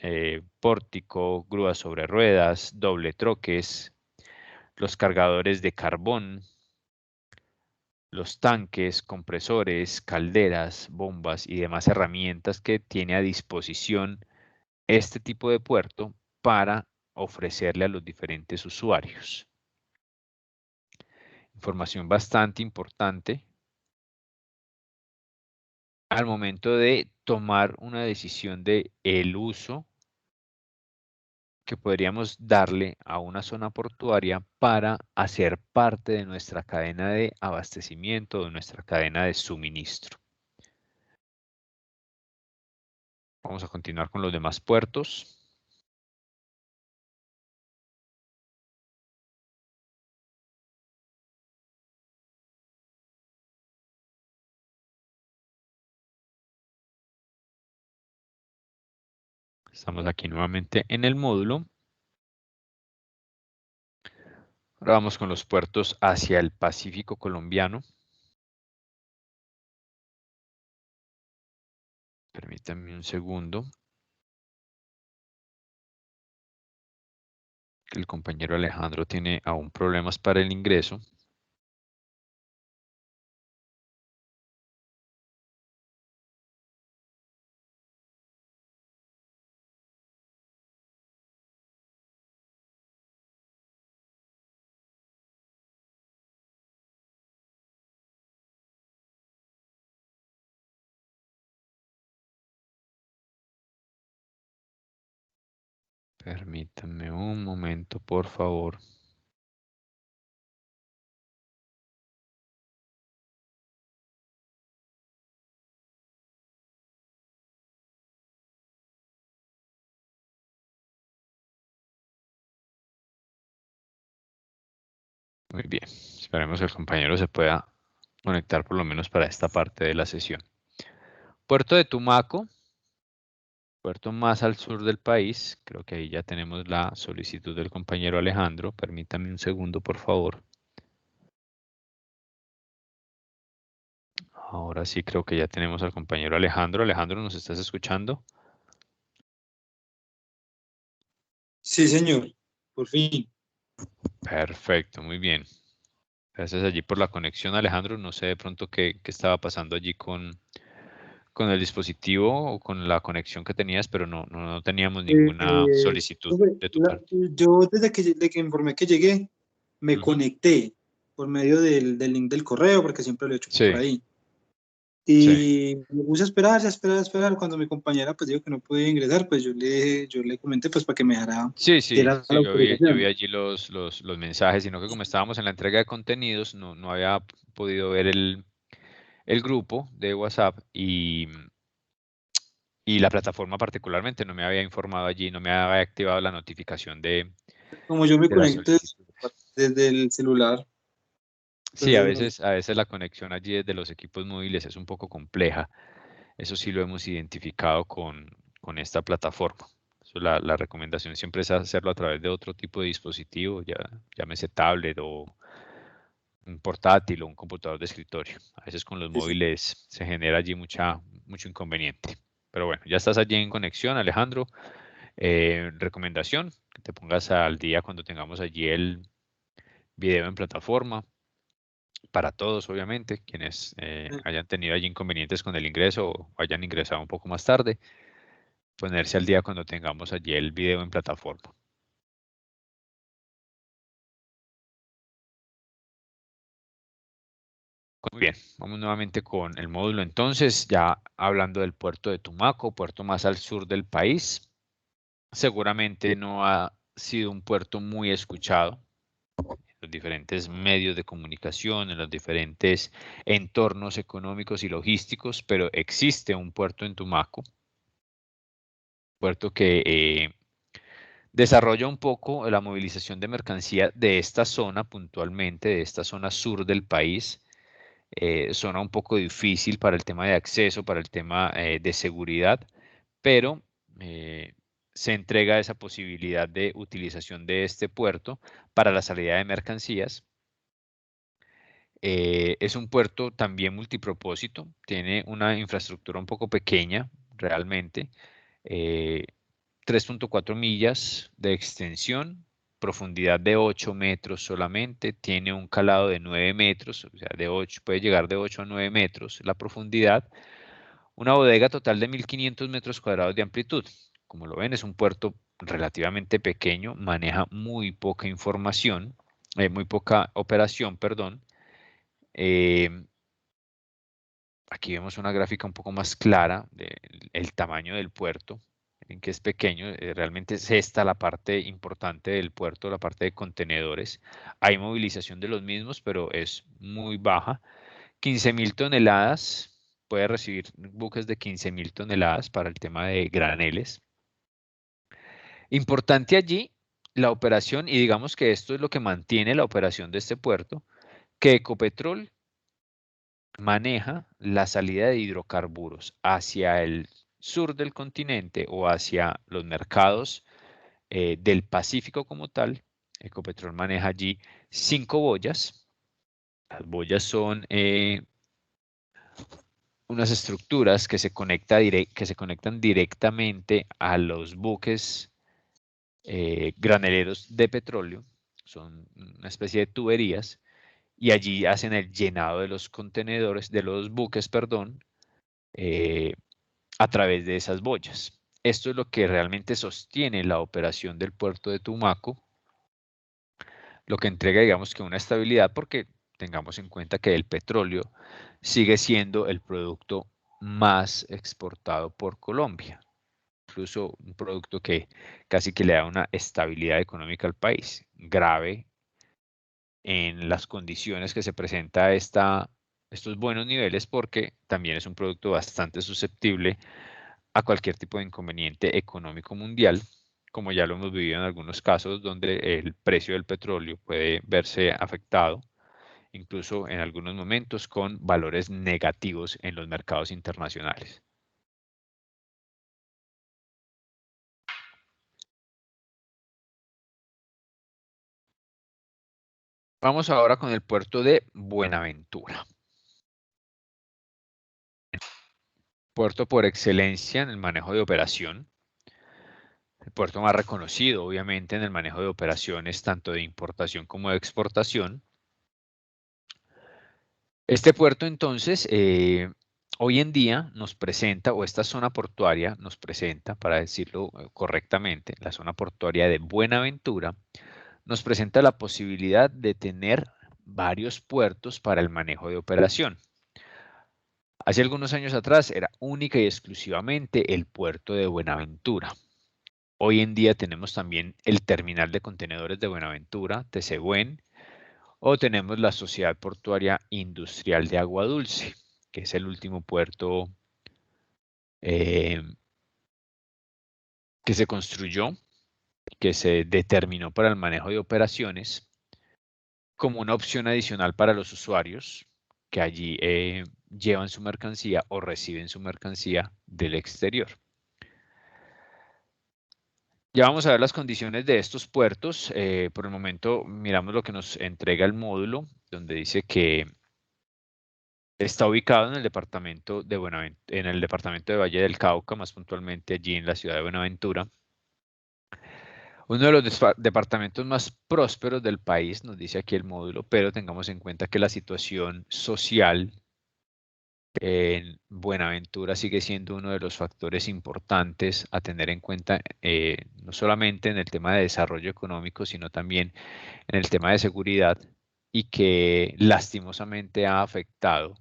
pórtico, grúas sobre ruedas, doble troques, los cargadores de carbón, los tanques, compresores, calderas, bombas y demás herramientas que tiene a disposición este tipo de puerto para ofrecerle a los diferentes usuarios. Información bastante importante al momento de tomar una decisión de el uso que podríamos darle a una zona portuaria para hacer parte de nuestra cadena de abastecimiento, de nuestra cadena de suministro. Vamos a continuar con los demás puertos. Estamos aquí nuevamente en el módulo. Ahora vamos con los puertos hacia el Pacífico colombiano. Permítanme un segundo. Que el compañero Alejandro tiene aún problemas para el ingreso. Permítanme un momento, por favor. Muy bien. Esperemos que el compañero se pueda conectar por lo menos para esta parte de la sesión. Puerto de Tumaco, puerto más al sur del país. Creo que ahí ya tenemos la solicitud del compañero Alejandro. Permítame un segundo, por favor. Ahora sí creo que ya tenemos al compañero Alejandro. Alejandro, ¿nos estás escuchando? Sí, señor, por fin. Perfecto, muy bien. Gracias allí por la conexión, Alejandro. No sé de pronto qué estaba pasando allí con el dispositivo o con la conexión que tenías, pero no teníamos ninguna solicitud de tu parte. Yo desde que informé que llegué, me conecté por medio del link del correo, porque siempre lo he hecho Sí. por ahí. Sí. Y me puse a esperar. Cuando mi compañera pues dijo que no podía ingresar, pues yo le comenté pues para que me dejara Sí, diera la yo vi autorización. allí los mensajes, sino que como estábamos en la entrega de contenidos, no había podido ver el grupo de WhatsApp y la plataforma particularmente no me había informado allí, no me había activado la notificación de Como yo me la conecto solicitud. desde el celular. Sí, a Entonces, veces la conexión allí desde los equipos móviles es un poco compleja. Eso sí lo hemos identificado con esta plataforma. Eso la recomendación siempre es hacerlo a través de otro tipo de dispositivo, ya llámese tablet o un portátil o un computador de escritorio. A veces con los sí, sí. móviles se genera allí mucho inconveniente. Pero bueno, ya estás allí en conexión, Alejandro. Recomendación, que te pongas al día cuando tengamos allí el video en plataforma. Para todos, obviamente, quienes hayan tenido allí inconvenientes con el ingreso o hayan ingresado un poco más tarde, ponerse al día cuando tengamos allí el video en plataforma. Muy bien, vamos nuevamente con el módulo entonces, ya hablando del puerto de Tumaco, puerto más al sur del país. Seguramente no ha sido un puerto muy escuchado en los diferentes medios de comunicación, en los diferentes entornos económicos y logísticos, pero existe un puerto en Tumaco, puerto que desarrolla un poco la movilización de mercancía de esta zona puntualmente, de esta zona sur del país. Zona un poco difícil para el tema de acceso, para el tema de seguridad, pero se entrega esa posibilidad de utilización de este puerto para la salida de mercancías. Es un puerto también multipropósito, tiene una infraestructura un poco pequeña realmente, 3.4 millas de extensión, profundidad de 8 metros solamente, tiene un calado de 9 metros, o sea, puede llegar de 8 a 9 metros la profundidad, una bodega total de 1.500 metros cuadrados de amplitud. Como lo ven, es un puerto relativamente pequeño, maneja muy poca información, muy poca operación, perdón. Aquí vemos una gráfica un poco más clara del tamaño del puerto, en que es pequeño, realmente es esta la parte importante del puerto, la parte de contenedores. Hay movilización de los mismos, pero es muy baja. 15.000 toneladas, puede recibir buques de 15.000 toneladas para el tema de graneles. Importante allí la operación, y digamos que esto es lo que mantiene la operación de este puerto, que Ecopetrol maneja la salida de hidrocarburos hacia el sur del continente o hacia los mercados del Pacífico como tal, Ecopetrol maneja allí 5 boyas. Las boyas son unas estructuras que se conectan directamente a los buques graneleros de petróleo. Son una especie de tuberías y allí hacen el llenado de los contenedores, de los buques, perdón, a través de esas boyas. Esto es lo que realmente sostiene la operación del puerto de Tumaco, lo que entrega, digamos, que una estabilidad, porque tengamos en cuenta que el petróleo sigue siendo el producto más exportado por Colombia, incluso un producto que casi que le da una estabilidad económica al país, grave en las condiciones que se presenta estos buenos niveles, porque también es un producto bastante susceptible a cualquier tipo de inconveniente económico mundial, como ya lo hemos vivido en algunos casos donde el precio del petróleo puede verse afectado, incluso en algunos momentos con valores negativos en los mercados internacionales. Vamos ahora con el puerto de Buenaventura. Puerto por excelencia en el manejo de operación. El puerto más reconocido, obviamente, en el manejo de operaciones tanto de importación como de exportación. Este puerto, entonces, hoy en día nos presenta, o esta zona portuaria nos presenta, para decirlo correctamente, la zona portuaria de Buenaventura, nos presenta la posibilidad de tener varios puertos para el manejo de operación. Hace algunos años atrás era única y exclusivamente el puerto de Buenaventura. Hoy en día tenemos también el terminal de contenedores de Buenaventura, TCBuen, o tenemos la Sociedad Portuaria Industrial de Agua Dulce, que es el último puerto que se construyó, que se determinó para el manejo de operaciones como una opción adicional para los usuarios que allí llevan su mercancía o reciben su mercancía del exterior. Ya vamos a ver las condiciones de estos puertos. Por el momento miramos lo que nos entrega el módulo, donde dice que está ubicado en el departamento de Valle del Cauca, más puntualmente allí en la ciudad de Buenaventura. Uno de los departamentos más prósperos del país, nos dice aquí el módulo, pero tengamos en cuenta que la situación social en Buenaventura sigue siendo uno de los factores importantes a tener en cuenta, no solamente en el tema de desarrollo económico, sino también en el tema de seguridad, y que lastimosamente ha afectado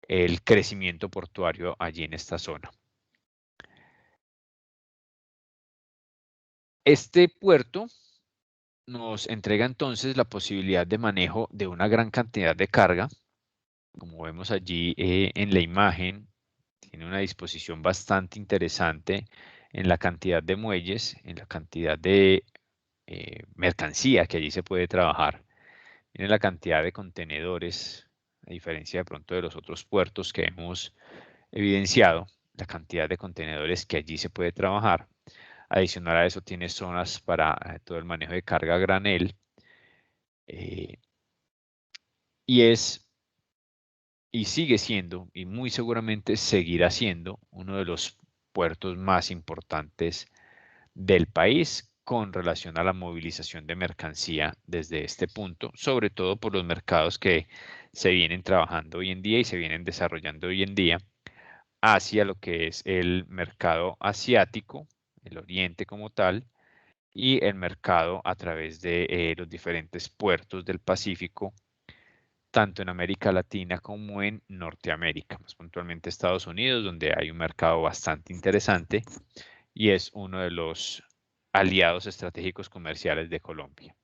el crecimiento portuario allí en esta zona. Este puerto nos entrega entonces la posibilidad de manejo de una gran cantidad de carga. Como vemos allí en la imagen, tiene una disposición bastante interesante en la cantidad de muelles, en la cantidad de mercancía que allí se puede trabajar, en la cantidad de contenedores, a diferencia de pronto de los otros puertos que hemos evidenciado, la cantidad de contenedores que allí se puede trabajar. Adicional a eso tiene zonas para todo el manejo de carga a granel y sigue siendo, y muy seguramente seguirá siendo, uno de los puertos más importantes del país con relación a la movilización de mercancía desde este punto, sobre todo por los mercados que se vienen trabajando hoy en día y se vienen desarrollando hoy en día hacia lo que es el mercado asiático, el oriente como tal, y el mercado a través de los diferentes puertos del Pacífico, tanto en América Latina como en Norteamérica, más puntualmente Estados Unidos, donde hay un mercado bastante interesante y es uno de los aliados estratégicos comerciales de Colombia.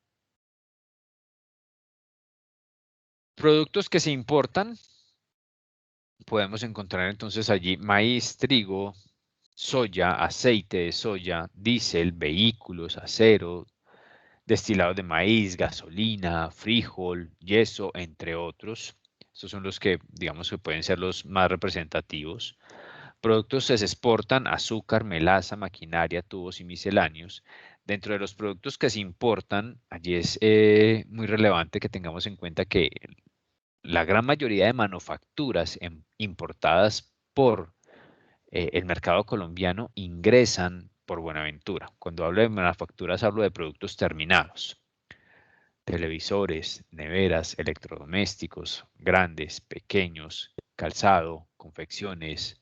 Productos que se importan, podemos encontrar entonces allí maíz, trigo, soya, aceite de soya, diésel, vehículos, acero, destilados de maíz, gasolina, frijol, yeso, entre otros. Estos son los que, digamos, que pueden ser los más representativos. Productos que se exportan: azúcar, melaza, maquinaria, tubos y misceláneos. Dentro de los productos que se importan, allí es muy relevante que tengamos en cuenta que la gran mayoría de manufacturas importadas por el mercado colombiano ingresan por Buenaventura. Cuando hablo de manufacturas, hablo de productos terminados: televisores, neveras, electrodomésticos, grandes, pequeños, calzado, confecciones,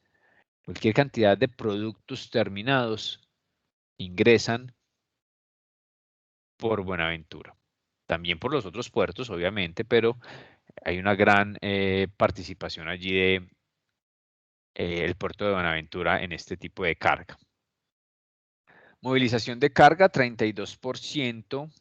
cualquier cantidad de productos terminados ingresan por Buenaventura. También por los otros puertos, obviamente, pero hay una gran participación allí de el puerto de Buenaventura en este tipo de carga. Movilización de carga: 32%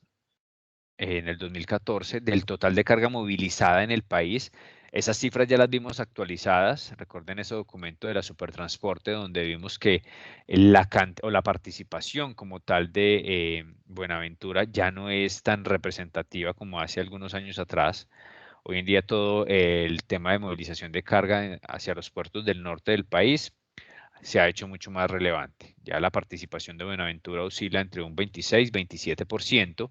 en el 2014 del total de carga movilizada en el país. Esas cifras ya las vimos actualizadas. Recuerden ese documento de la Supertransporte donde vimos que la participación como tal de Buenaventura ya no es tan representativa como hace algunos años atrás. Hoy en día todo el tema de movilización de carga hacia los puertos del norte del país se ha hecho mucho más relevante. Ya la participación de Buenaventura oscila entre un 26 y 27%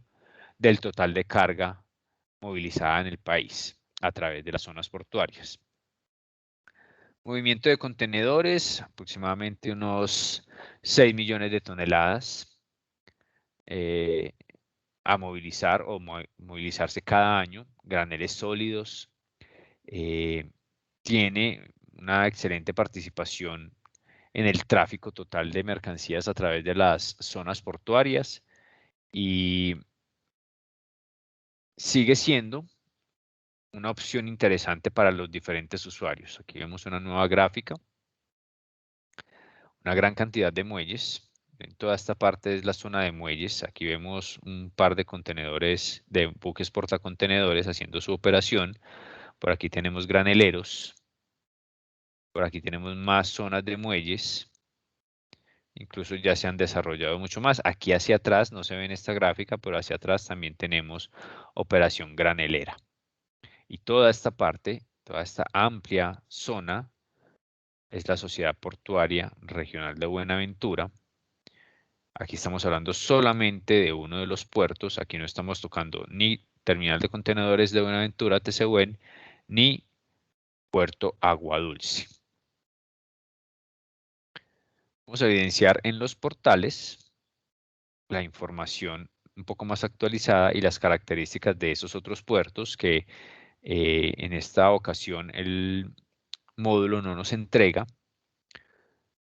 del total de carga movilizada en el país a través de las zonas portuarias. Movimiento de contenedores: aproximadamente unos 6 millones de toneladas a movilizar o movilizarse cada año. Graneles sólidos: tiene una excelente participación en el tráfico total de mercancías a través de las zonas portuarias y sigue siendo una opción interesante para los diferentes usuarios. Aquí vemos una nueva gráfica, una gran cantidad de muelles. En toda esta parte es la zona de muelles. Aquí vemos un par de contenedores, de buques portacontenedores haciendo su operación. Por aquí tenemos graneleros. Por aquí tenemos más zonas de muelles. Incluso ya se han desarrollado mucho más. Aquí hacia atrás, no se ve en esta gráfica, pero hacia atrás también tenemos operación granelera. Y toda esta parte, toda esta amplia zona, es la Sociedad Portuaria Regional de Buenaventura. Aquí estamos hablando solamente de uno de los puertos. Aquí no estamos tocando ni Terminal de Contenedores de Buenaventura, TCBUen, ni Puerto Agua Dulce. Vamos a evidenciar en los portales la información un poco más actualizada y las características de esos otros puertos que en esta ocasión el módulo no nos entrega.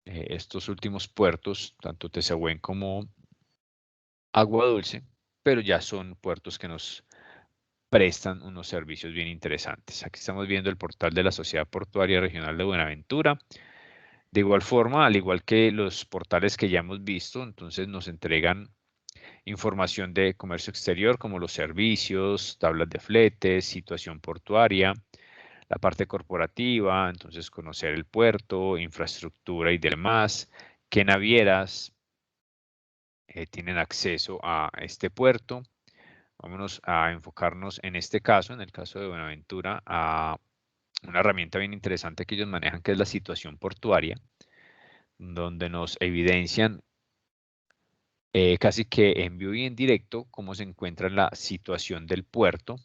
Estos últimos puertos, tanto Tesahuén como Agua Dulce, pero ya son puertos que nos prestan unos servicios bien interesantes. Aquí estamos viendo el portal de la Sociedad Portuaria Regional de Buenaventura. De igual forma, al igual que los portales que ya hemos visto, entonces nos entregan información de comercio exterior como los servicios, tablas de fletes, situación portuaria, la parte corporativa, entonces conocer el puerto, infraestructura y demás, qué navieras tienen acceso a este puerto. Vámonos a enfocarnos en este caso, en el caso de Buenaventura, a una herramienta bien interesante que ellos manejan, que es la situación portuaria, donde nos evidencian casi que en vivo y en directo cómo se encuentra la situación del puerto,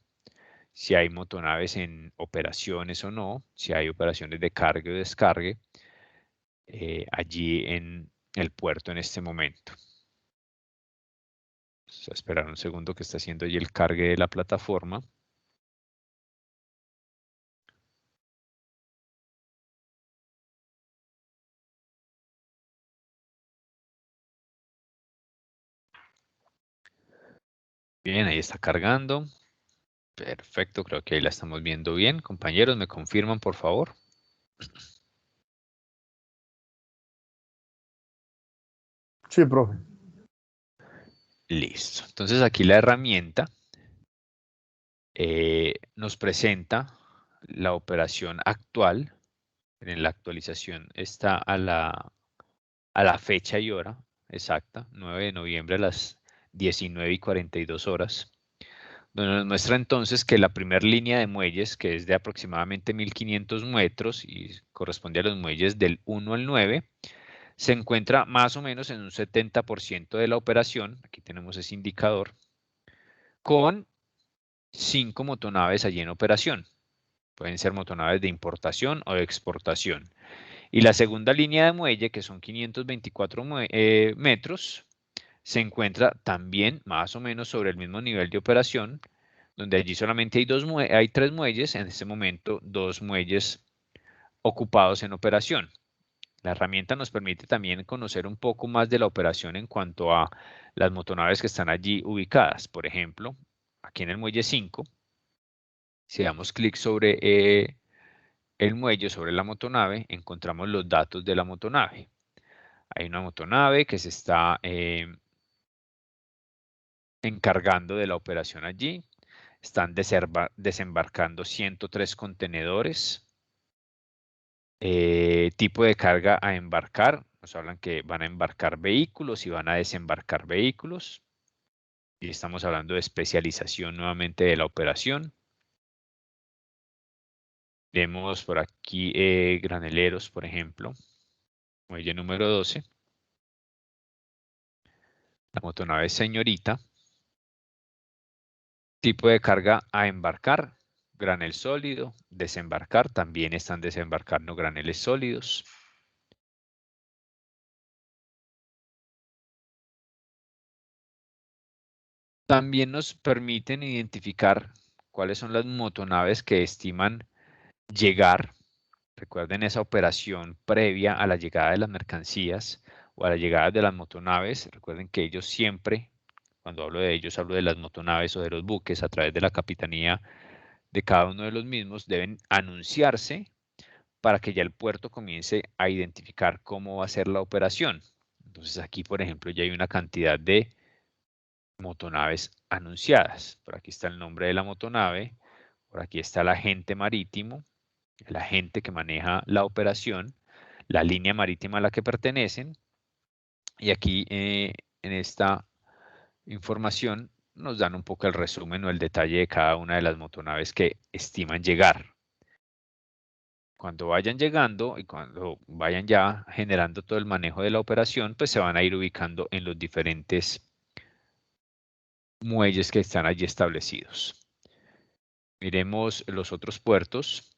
si hay motonaves en operaciones o no, si hay operaciones de carga o descargue allí en el puerto en este momento. Vamos a esperar un segundo que está haciendo allí el cargue de la plataforma. Bien, ahí está cargando. Perfecto, creo que ahí la estamos viendo bien. Compañeros, ¿me confirman, por favor? Sí, profe. Listo. Entonces aquí la herramienta nos presenta la operación actual. En la actualización está a la fecha y hora exacta, 9 de noviembre a las 19:42 horas, donde nos muestra entonces que la primera línea de muelles, que es de aproximadamente 1500 metros y corresponde a los muelles del 1 al 9, se encuentra más o menos en un 70% de la operación. Aquí tenemos ese indicador, con 5 motonaves allí en operación. Pueden ser motonaves de importación o de exportación. Y la segunda línea de muelle, que son 524 metros, se encuentra también más o menos sobre el mismo nivel de operación, donde allí solamente hay 3 muelles, en este momento 2 muelles ocupados en operación. La herramienta nos permite también conocer un poco más de la operación en cuanto a las motonaves que están allí ubicadas. Por ejemplo, aquí en el muelle 5, si damos clic sobre el muelle, sobre la motonave, encontramos los datos de la motonave. Hay una motonave que se está encargando de la operación allí. Están desembarcando 103 contenedores. Tipo de carga a embarcar. Nos hablan que van a embarcar vehículos y van a desembarcar vehículos. Y estamos hablando de especialización nuevamente de la operación. Vemos por aquí graneleros, por ejemplo. Muelle número 12. La motonave Señorita. Tipo de carga a embarcar, granel sólido, desembarcar, también están desembarcando graneles sólidos. También nos permiten identificar cuáles son las motonaves que estiman llegar. Recuerden esa operación previa a la llegada de las mercancías o a la llegada de las motonaves. Recuerden que ellos siempre, cuando hablo de ellos, hablo de las motonaves o de los buques a través de la capitanía de cada uno de los mismos, deben anunciarse para que ya el puerto comience a identificar cómo va a ser la operación. Entonces aquí, por ejemplo, ya hay una cantidad de motonaves anunciadas. Por aquí está el nombre de la motonave, por aquí está el agente marítimo, el agente que maneja la operación, la línea marítima a la que pertenecen, y aquí en esta información nos dan un poco el resumen o el detalle de cada una de las motonaves que estiman llegar. Cuando vayan llegando y cuando vayan ya generando todo el manejo de la operación, pues se van a ir ubicando en los diferentes muelles que están allí establecidos. Miremos los otros puertos.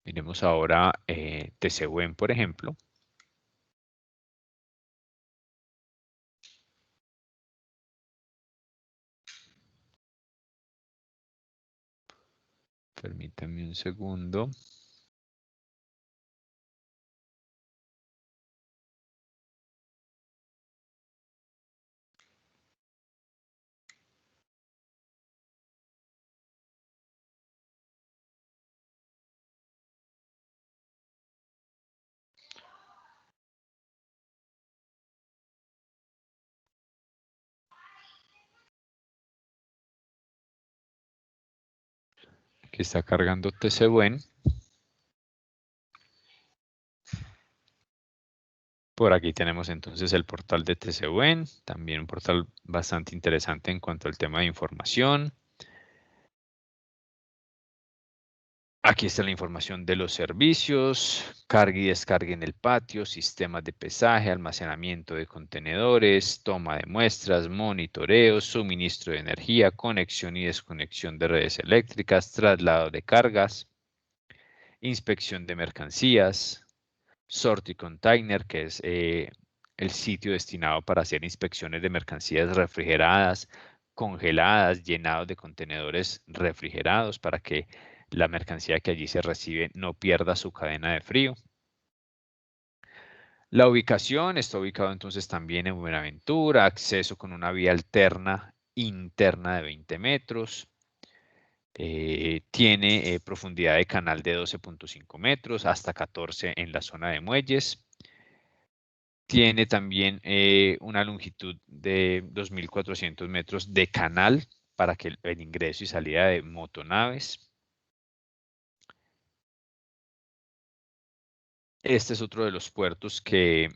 Miremos ahora Tesehuen, por ejemplo. Permítanme un segundo. Aquí está cargando Tesehuen. Por aquí tenemos entonces el portal de Tesehuen, también un portal bastante interesante en cuanto al tema de información. Aquí está la información de los servicios, carga y descarga en el patio, sistemas de pesaje, almacenamiento de contenedores, toma de muestras, monitoreo, suministro de energía, conexión y desconexión de redes eléctricas, traslado de cargas, inspección de mercancías, sorting container, que es el sitio destinado para hacer inspecciones de mercancías refrigeradas, congeladas, llenados de contenedores refrigerados para que la mercancía que allí se recibe no pierda su cadena de frío. La ubicación está ubicado entonces también en Buenaventura, acceso con una vía alterna interna de 20 metros. Tiene profundidad de canal de 12.5 metros hasta 14 en la zona de muelles. Tiene también una longitud de 2.400 metros de canal para que el ingreso y salida de motonaves. Este es otro de los puertos que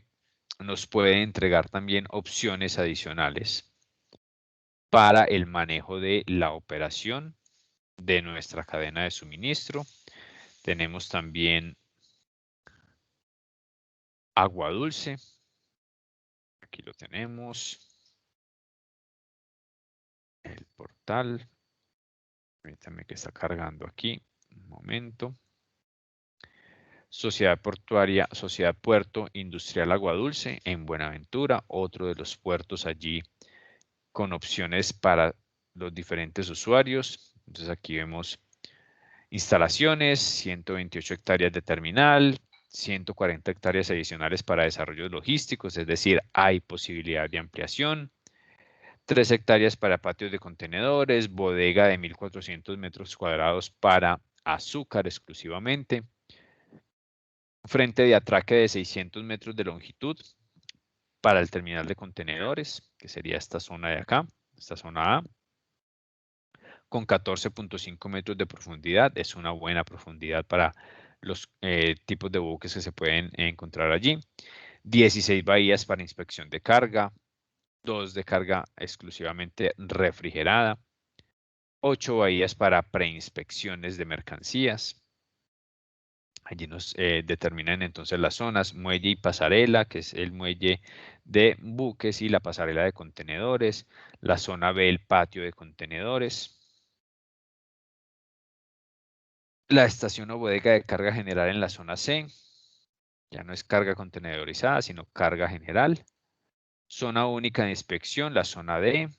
nos puede entregar también opciones adicionales. para el manejo de la operación de nuestra cadena de suministro. Tenemos también agua dulce. Aquí lo tenemos. El portal. Permítanme que está cargando aquí. Un momento. Sociedad Portuaria, Sociedad Puerto Industrial Agua Dulce en Buenaventura, otro de los puertos allí con opciones para los diferentes usuarios. Entonces aquí vemos instalaciones, 128 hectáreas de terminal, 140 hectáreas adicionales para desarrollos logísticos, es decir, hay posibilidad de ampliación. 3 hectáreas para patios de contenedores, bodega de 1.400 metros cuadrados para azúcar exclusivamente. Frente de atraque de 600 metros de longitud para el terminal de contenedores, que sería esta zona de acá, esta zona A, con 14.5 metros de profundidad. Es una buena profundidad para los tipos de buques que se pueden encontrar allí. 16 bahías para inspección de carga, 2 de carga exclusivamente refrigerada, 8 bahías para preinspecciones de mercancías. Allí nos determinan entonces las zonas, muelle y pasarela, que es el muelle de buques y la pasarela de contenedores. La zona B, el patio de contenedores. La estación o bodega de carga general en la zona C. Ya no es carga contenedorizada, sino carga general. Zona única de inspección, la zona D.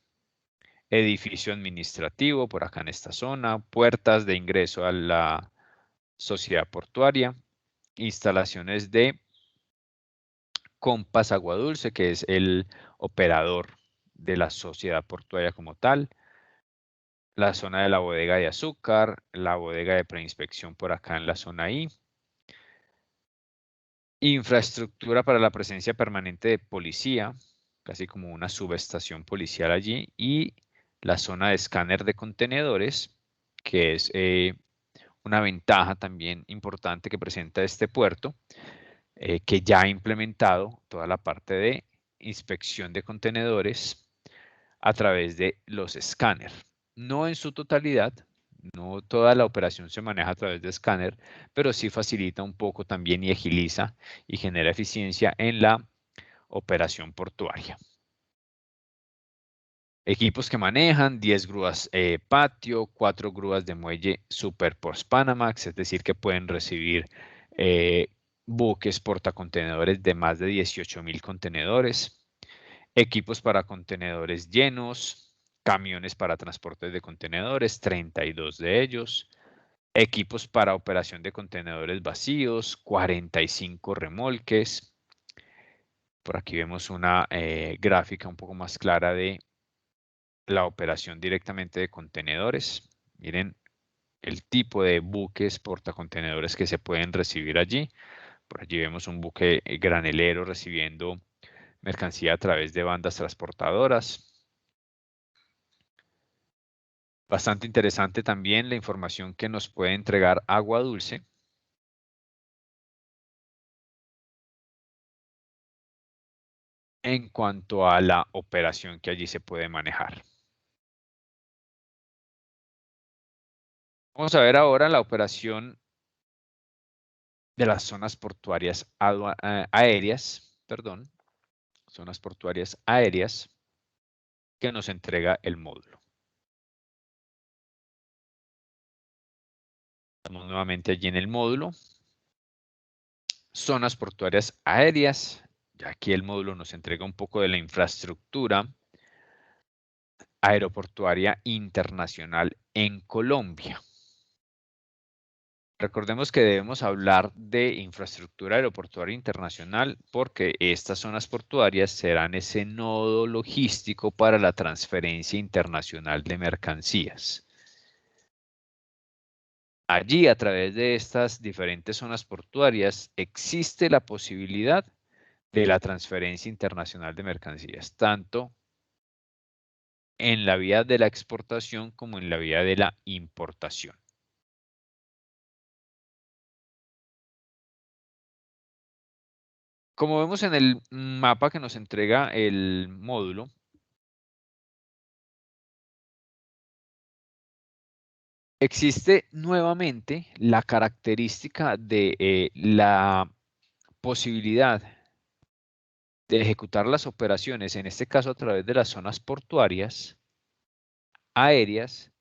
Edificio administrativo, por acá en esta zona. Puertas de ingreso a la sociedad portuaria. Instalaciones de Compass Agua Dulce, que es el operador de la sociedad portuaria como tal. La zona de la bodega de azúcar, la bodega de preinspección por acá en la zona I. Infraestructura para la presencia permanente de policía, casi como una subestación policial allí. Y la zona de escáner de contenedores, que es una ventaja también importante que presenta este puerto, que ya ha implementado toda la parte de inspección de contenedores a través de los escáneres. No en su totalidad, no toda la operación se maneja a través de escáner, pero sí facilita un poco también y agiliza y genera eficiencia en la operación portuaria. Equipos que manejan, 10 grúas patio, 4 grúas de muelle Super Post Panamax, es decir, que pueden recibir buques portacontenedores de más de 18,000 contenedores, equipos para contenedores llenos, camiones para transportes de contenedores, 32 de ellos, equipos para operación de contenedores vacíos, 45 remolques. Por aquí vemos una gráfica un poco más clara de la operación directamente de contenedores. Miren el tipo de buques portacontenedores que se pueden recibir allí. Por allí vemos un buque granelero recibiendo mercancía a través de bandas transportadoras. Bastante interesante también la información que nos puede entregar Agua Dulce. En cuanto a la operación que allí se puede manejar. Vamos a ver ahora la operación de las zonas portuarias aéreas, zonas portuarias aéreas que nos entrega el módulo. Estamos nuevamente allí en el módulo. Zonas portuarias aéreas. Ya aquí el módulo nos entrega un poco de la infraestructura aeroportuaria internacional en Colombia. Recordemos que debemos hablar de infraestructura aeroportuaria internacional porque estas zonas portuarias serán ese nodo logístico para la transferencia internacional de mercancías. Allí, a través de estas diferentes zonas portuarias, existe la posibilidad de la transferencia internacional de mercancías, tanto en la vía de la exportación como en la vía de la importación. Como vemos en el mapa que nos entrega el módulo, existe nuevamente la característica de la posibilidad de ejecutar las operaciones, en este caso a través de las zonas portuarias, aéreas,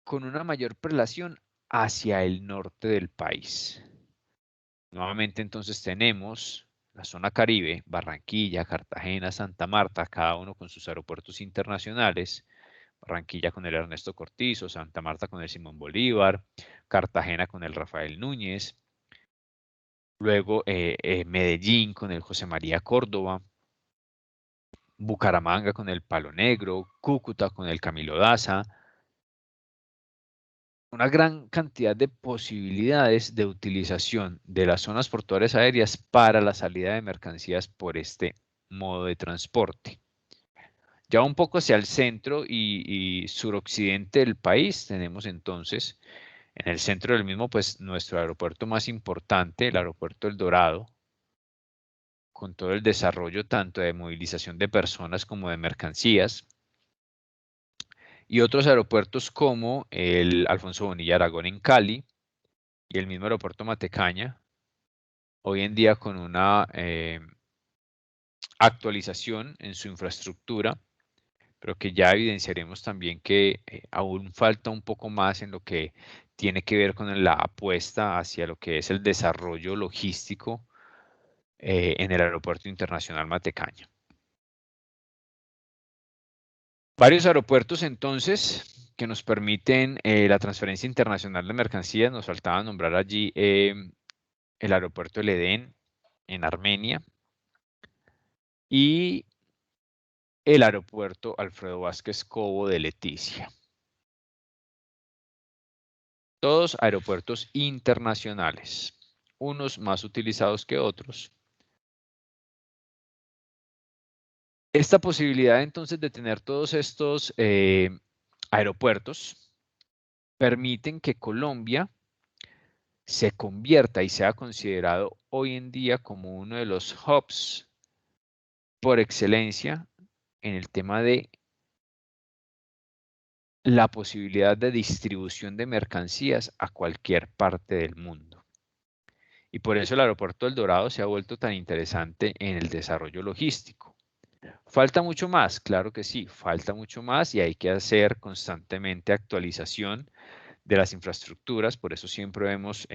con una mayor prelación hacia el norte del país. Nuevamente entonces tenemos la zona Caribe, Barranquilla, Cartagena, Santa Marta, cada uno con sus aeropuertos internacionales. Barranquilla con el Ernesto Cortizo, Santa Marta con el Simón Bolívar, Cartagena con el Rafael Núñez, luego Medellín con el José María Córdoba, Bucaramanga con el Palo Negro, Cúcuta con el Camilo Daza. Una gran cantidad de posibilidades de utilización de las zonas portuarias aéreas para la salida de mercancías por este modo de transporte. Ya un poco hacia el centro y suroccidente del país tenemos entonces, en el centro del mismo, pues nuestro aeropuerto más importante, el aeropuerto El Dorado, con todo el desarrollo tanto de movilización de personas como de mercancías. Y otros aeropuertos como el Alfonso Bonilla Aragón en Cali y el mismo aeropuerto Matecaña, hoy en día con una actualización en su infraestructura, pero que ya evidenciaremos también que aún falta un poco más en lo que tiene que ver con la apuesta hacia lo que es el desarrollo logístico en el Aeropuerto Internacional Matecaña. Varios aeropuertos entonces que nos permiten la transferencia internacional de mercancías. Nos faltaba nombrar allí el aeropuerto El Edén en Armenia y el aeropuerto Alfredo Vázquez Cobo de Leticia. Todos aeropuertos internacionales, unos más utilizados que otros. Esta posibilidad entonces de tener todos estos aeropuertos permiten que Colombia se convierta y sea considerado hoy en día como uno de los hubs por excelencia en el tema de la posibilidad de distribución de mercancías a cualquier parte del mundo. Y por eso el aeropuerto del Dorado se ha vuelto tan interesante en el desarrollo logístico. ¿Falta mucho más? Claro que sí, falta mucho más y hay que hacer constantemente actualización de las infraestructuras. Por eso siempre vemos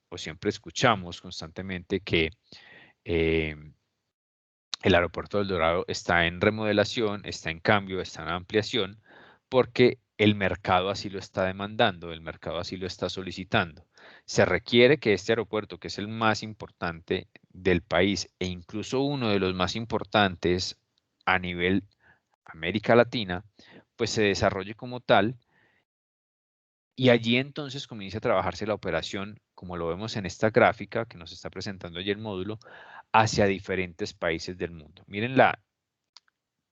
o siempre escuchamos constantemente que el aeropuerto del Dorado está en remodelación, está en cambio, está en ampliación, porque el mercado así lo está demandando, el mercado así lo está solicitando. Se requiere que este aeropuerto, que es el más importante del país e incluso uno de los más importantes a nivel América Latina, pues se desarrolle como tal y allí entonces comienza a trabajarse la operación, como lo vemos en esta gráfica que nos está presentando allí el módulo, hacia diferentes países del mundo. Miren la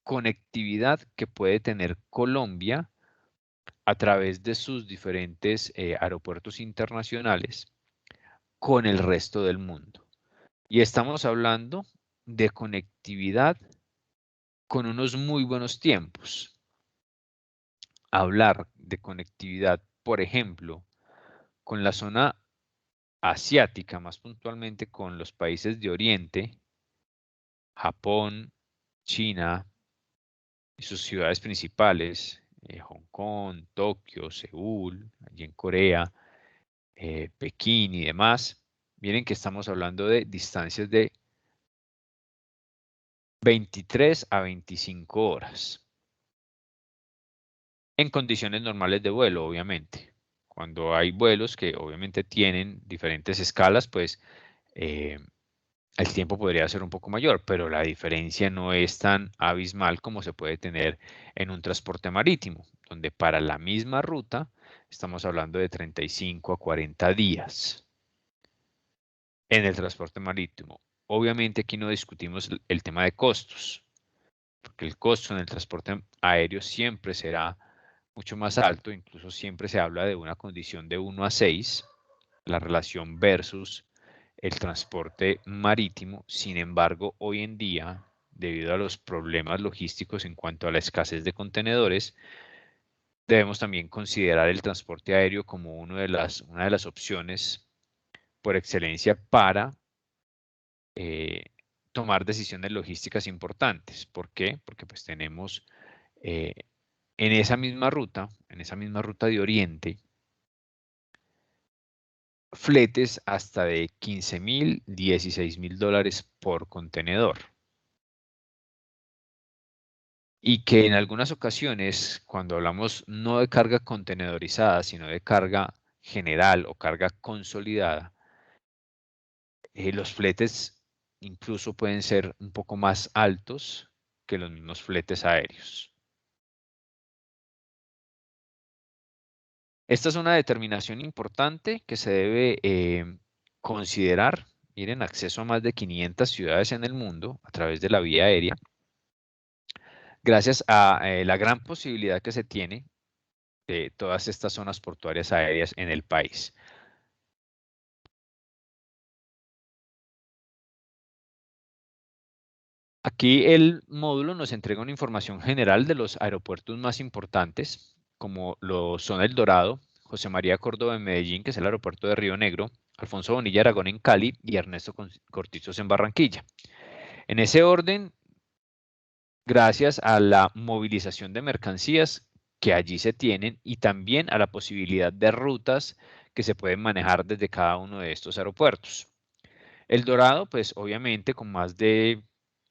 conectividad que puede tener Colombia a través de sus diferentes aeropuertos internacionales con el resto del mundo. Y estamos hablando de conectividad con unos muy buenos tiempos. Hablar de conectividad, por ejemplo, con la zona asiática, más puntualmente con los países de Oriente, Japón, China y sus ciudades principales, Hong Kong, Tokio, Seúl, allí en Corea, Pekín y demás, miren que estamos hablando de distancias de 23 a 25 horas. En condiciones normales de vuelo, obviamente. Cuando hay vuelos que obviamente tienen diferentes escalas, pues el tiempo podría ser un poco mayor, pero la diferencia no es tan abismal como se puede tener en un transporte marítimo, donde para la misma ruta estamos hablando de 35 a 40 días en el transporte marítimo. Obviamente aquí no discutimos el tema de costos, porque el costo en el transporte aéreo siempre será mucho más alto, incluso siempre se habla de una condición de 1 a 6, la relación versus el transporte marítimo. Sin embargo, hoy en día, debido a los problemas logísticos en cuanto a la escasez de contenedores, debemos también considerar el transporte aéreo como una de las opciones por excelencia para tomar decisiones logísticas importantes. ¿Por qué? Porque pues tenemos en esa misma ruta de Oriente, fletes hasta de $15.000, $16.000 por contenedor. Y que en algunas ocasiones, cuando hablamos no de carga contenedorizada, sino de carga general o carga consolidada, los fletes incluso pueden ser un poco más altos que los mismos fletes aéreos. Esta es una determinación importante que se debe considerar. Miren, acceso a más de 500 ciudades en el mundo a través de la vía aérea, gracias a la gran posibilidad que se tiene de todas estas zonas portuarias aéreas en el país. Aquí el módulo nos entrega una información general de los aeropuertos más importantes, como lo son El Dorado, José María Córdoba en Medellín, que es el aeropuerto de Río Negro, Alfonso Bonilla Aragón en Cali y Ernesto Cortizos en Barranquilla. En ese orden, gracias a la movilización de mercancías que allí se tienen y también a la posibilidad de rutas que se pueden manejar desde cada uno de estos aeropuertos. El Dorado, pues obviamente con más de,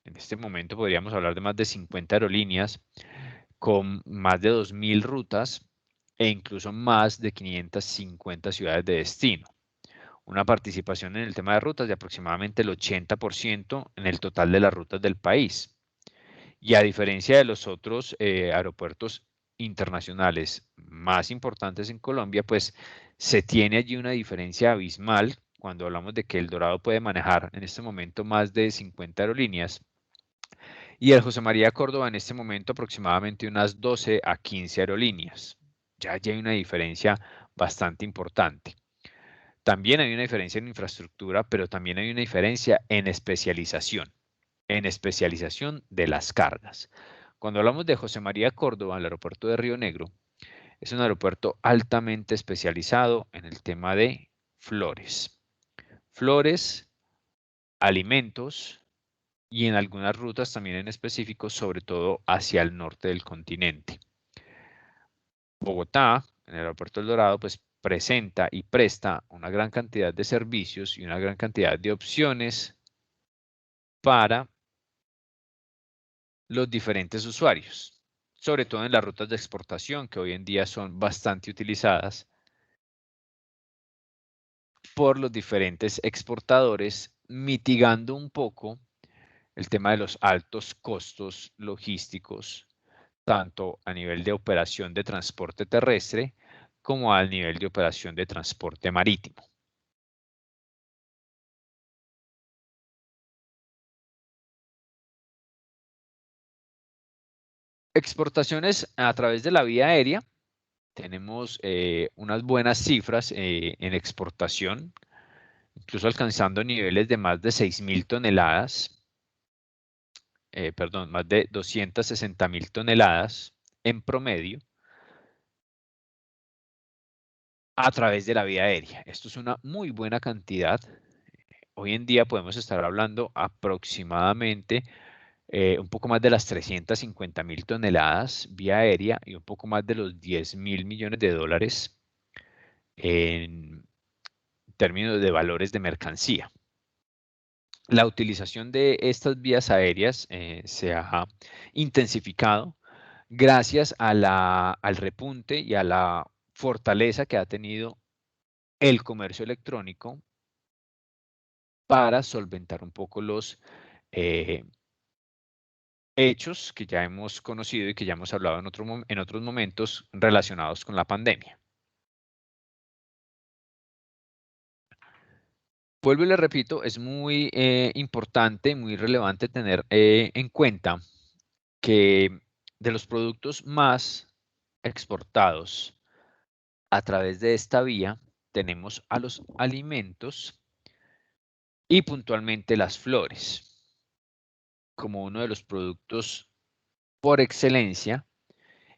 en este momento podríamos hablar de más de 50 aerolíneas, con más de 2.000 rutas e incluso más de 550 ciudades de destino. Una participación en el tema de rutas de aproximadamente el 80% en el total de las rutas del país. Y a diferencia de los otros aeropuertos internacionales más importantes en Colombia, pues se tiene allí una diferencia abismal cuando hablamos de que El Dorado puede manejar en este momento más de 50 aerolíneas y el José María Córdoba en este momento aproximadamente unas 12 a 15 aerolíneas. Ya allí hay una diferencia bastante importante. También hay una diferencia en infraestructura, pero también hay una diferencia en especialización de las cargas. Cuando hablamos de José María Córdoba, el aeropuerto de Río Negro, es un aeropuerto altamente especializado en el tema de flores. Flores, alimentos y en algunas rutas también en específico, sobre todo hacia el norte del continente. Bogotá, en el aeropuerto El Dorado, pues presenta y presta una gran cantidad de servicios y una gran cantidad de opciones para los diferentes usuarios, sobre todo en las rutas de exportación que hoy en día son bastante utilizadas por los diferentes exportadores, mitigando un poco el tema de los altos costos logísticos, tanto a nivel de operación de transporte terrestre como al nivel de operación de transporte marítimo. Exportaciones a través de la vía aérea. Tenemos unas buenas cifras en exportación, incluso alcanzando niveles de más de 6.000 toneladas, perdón, más de 260.000 toneladas en promedio a través de la vía aérea. Esto es una muy buena cantidad. Hoy en día podemos estar hablando aproximadamente un poco más de las 350.000 toneladas vía aérea y un poco más de los 10.000 millones de dólares en términos de valores de mercancía. La utilización de estas vías aéreas se ha intensificado gracias a al repunte y a la fortaleza que ha tenido el comercio electrónico para solventar un poco los hechos que ya hemos conocido y que ya hemos hablado en otros momentos relacionados con la pandemia. Vuelvo y le repito, es muy importante, muy relevante tener en cuenta que de los productos más exportados a través de esta vía tenemos a los alimentos y puntualmente las flores como uno de los productos por excelencia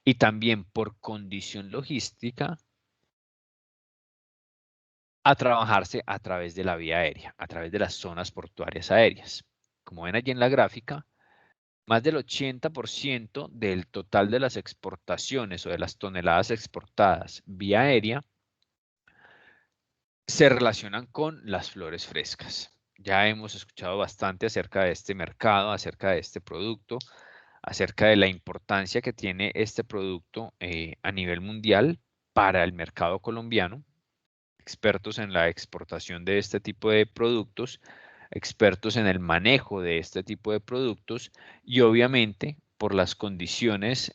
y también por condición logística a trabajarse a través de la vía aérea, a través de las zonas portuarias aéreas. Como ven allí en la gráfica, más del 80% del total de las exportaciones o de las toneladas exportadas vía aérea se relacionan con las flores frescas. Ya hemos escuchado bastante acerca de este mercado, acerca de este producto, acerca de la importancia que tiene este producto a nivel mundial para el mercado colombiano. Expertos en la exportación de este tipo de productos, expertos en el manejo de este tipo de productos y obviamente por las condiciones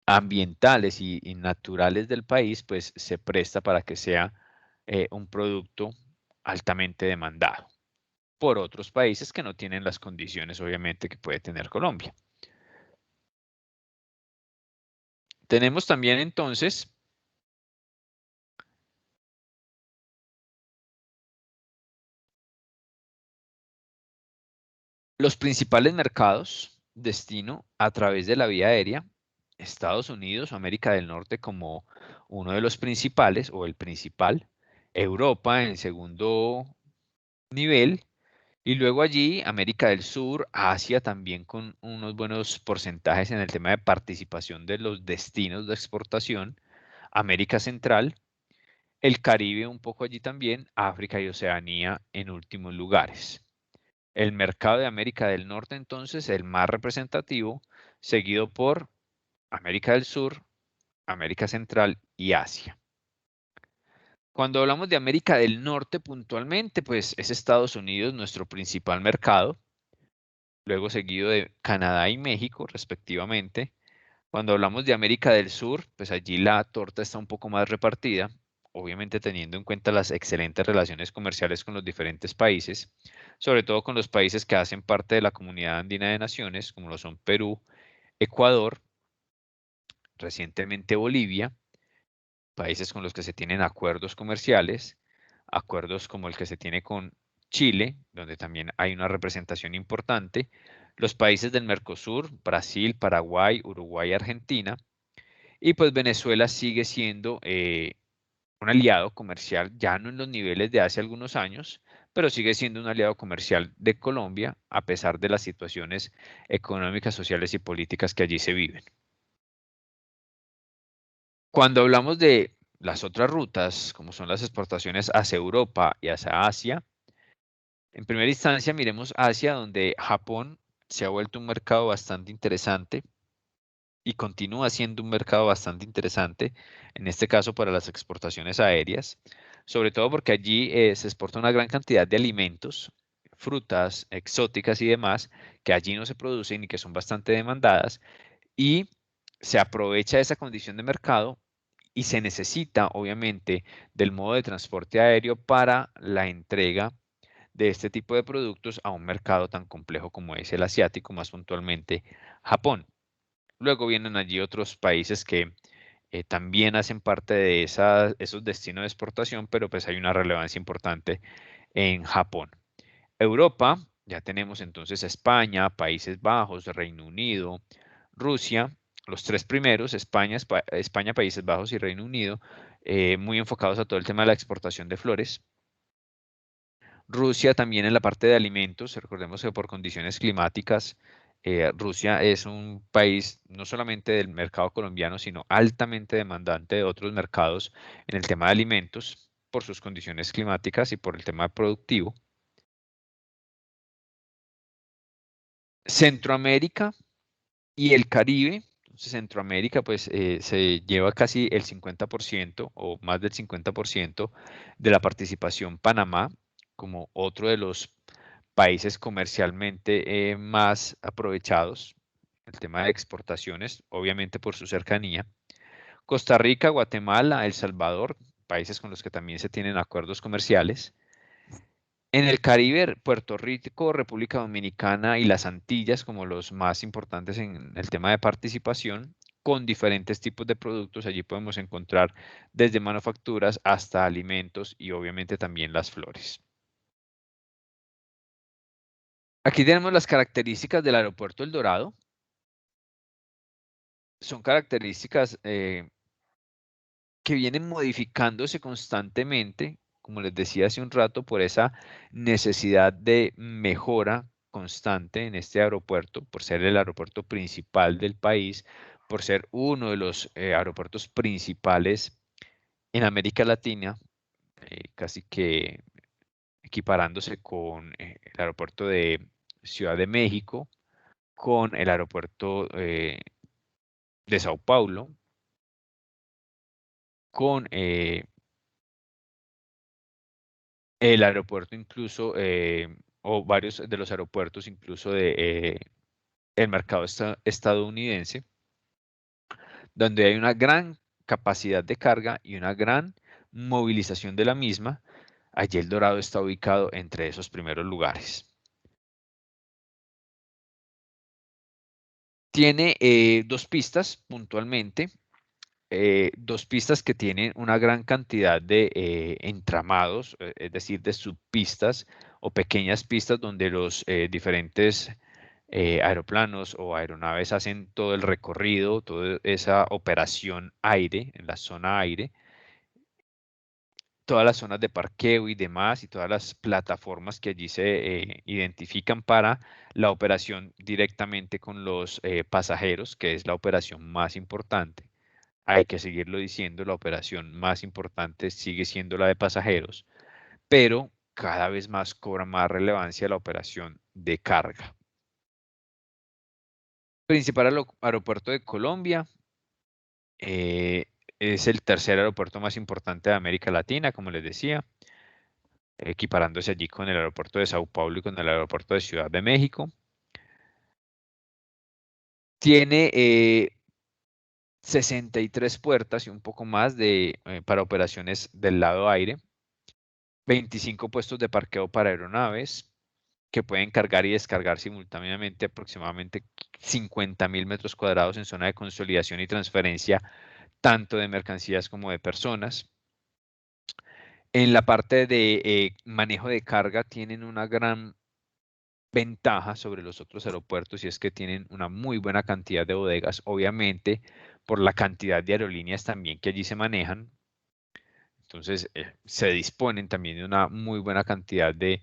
ambientales y naturales del país, pues se presta para que sea un producto altamente demandado por otros países que no tienen las condiciones, obviamente, que puede tener Colombia. Tenemos también entonces los principales mercados destino a través de la vía aérea, Estados Unidos o América del Norte como uno de los principales o el principal, Europa en segundo nivel, y luego allí América del Sur, Asia también con unos buenos porcentajes en el tema de participación de los destinos de exportación, América Central, el Caribe un poco allí también, África y Oceanía en últimos lugares. El mercado de América del Norte entonces el más representativo, seguido por América del Sur, América Central y Asia. Cuando hablamos de América del Norte puntualmente, pues es Estados Unidos nuestro principal mercado, luego seguido de Canadá y México respectivamente. Cuando hablamos de América del Sur, pues allí la torta está un poco más repartida, obviamente teniendo en cuenta las excelentes relaciones comerciales con los diferentes países, sobre todo con los países que hacen parte de la Comunidad Andina de Naciones, como lo son Perú, Ecuador, recientemente Bolivia, países con los que se tienen acuerdos comerciales, acuerdos como el que se tiene con Chile, donde también hay una representación importante, los países del Mercosur, Brasil, Paraguay, Uruguay, Argentina, y pues Venezuela sigue siendo un aliado comercial, ya no en los niveles de hace algunos años, pero sigue siendo un aliado comercial de Colombia, a pesar de las situaciones económicas, sociales y políticas que allí se viven. Cuando hablamos de las otras rutas, como son las exportaciones hacia Europa y hacia Asia, en primera instancia miremos Asia, donde Japón se ha vuelto un mercado bastante interesante y continúa siendo un mercado bastante interesante, en este caso para las exportaciones aéreas, sobre todo porque allí se exporta una gran cantidad de alimentos, frutas exóticas y demás, que allí no se producen y que son bastante demandadas, y se aprovecha esa condición de mercado y se necesita, obviamente, del modo de transporte aéreo para la entrega de este tipo de productos a un mercado tan complejo como es el asiático, más puntualmente Japón. Luego vienen allí otros países que también hacen parte de esos destinos de exportación, pero pues hay una relevancia importante en Japón. Europa, ya tenemos entonces España, Países Bajos, Reino Unido, Rusia, los tres primeros, España, Países Bajos y Reino Unido, muy enfocados a todo el tema de la exportación de flores. Rusia también en la parte de alimentos, recordemos que por condiciones climáticas, Rusia es un país no solamente del mercado colombiano, sino altamente demandante de otros mercados en el tema de alimentos por sus condiciones climáticas y por el tema productivo. Centroamérica y el Caribe. Entonces, Centroamérica pues se lleva casi el 50% o más del 50% de la participación Panamá como otro de los países comercialmente más aprovechados, el tema de exportaciones, obviamente por su cercanía. Costa Rica, Guatemala, El Salvador, países con los que también se tienen acuerdos comerciales. En el Caribe, Puerto Rico, República Dominicana y las Antillas como los más importantes en el tema de participación, con diferentes tipos de productos. Allí podemos encontrar desde manufacturas hasta alimentos y obviamente también las flores. Aquí tenemos las características del aeropuerto El Dorado. son características que vienen modificándose constantemente, como les decía hace un rato, por esa necesidad de mejora constante en este aeropuerto, por ser el aeropuerto principal del país, por ser uno de los aeropuertos principales en América Latina, casi que equiparándose con el aeropuerto de Ciudad de México, con el aeropuerto de Sao Paulo, con el aeropuerto incluso, o varios de los aeropuertos incluso de el mercado estadounidense, donde hay una gran capacidad de carga y una gran movilización de la misma. Allí El Dorado está ubicado entre esos primeros lugares. Tiene dos pistas puntualmente, dos pistas que tienen una gran cantidad de entramados, es decir, de subpistas o pequeñas pistas donde los diferentes aeroplanos o aeronaves hacen todo el recorrido, toda esa operación aire, en la zona aire, todas las zonas de parqueo y demás, y todas las plataformas que allí se identifican para la operación directamente con los pasajeros, que es la operación más importante. Hay que seguirlo diciendo, la operación más importante sigue siendo la de pasajeros, pero cada vez más cobra más relevancia la operación de carga. Principal aeropuerto de Colombia, es el tercer aeropuerto más importante de América Latina, como les decía, equiparándose allí con el aeropuerto de Sao Paulo y con el aeropuerto de Ciudad de México. Tiene 63 puertas y un poco más para operaciones del lado aire, 25 puestos de parqueo para aeronaves que pueden cargar y descargar simultáneamente aproximadamente 50.000 metros cuadrados en zona de consolidación y transferencia tanto de mercancías como de personas. En la parte de manejo de carga tienen una gran ventaja sobre los otros aeropuertos y es que tienen una muy buena cantidad de bodegas, obviamente por la cantidad de aerolíneas también que allí se manejan. Entonces se disponen también de una muy buena cantidad de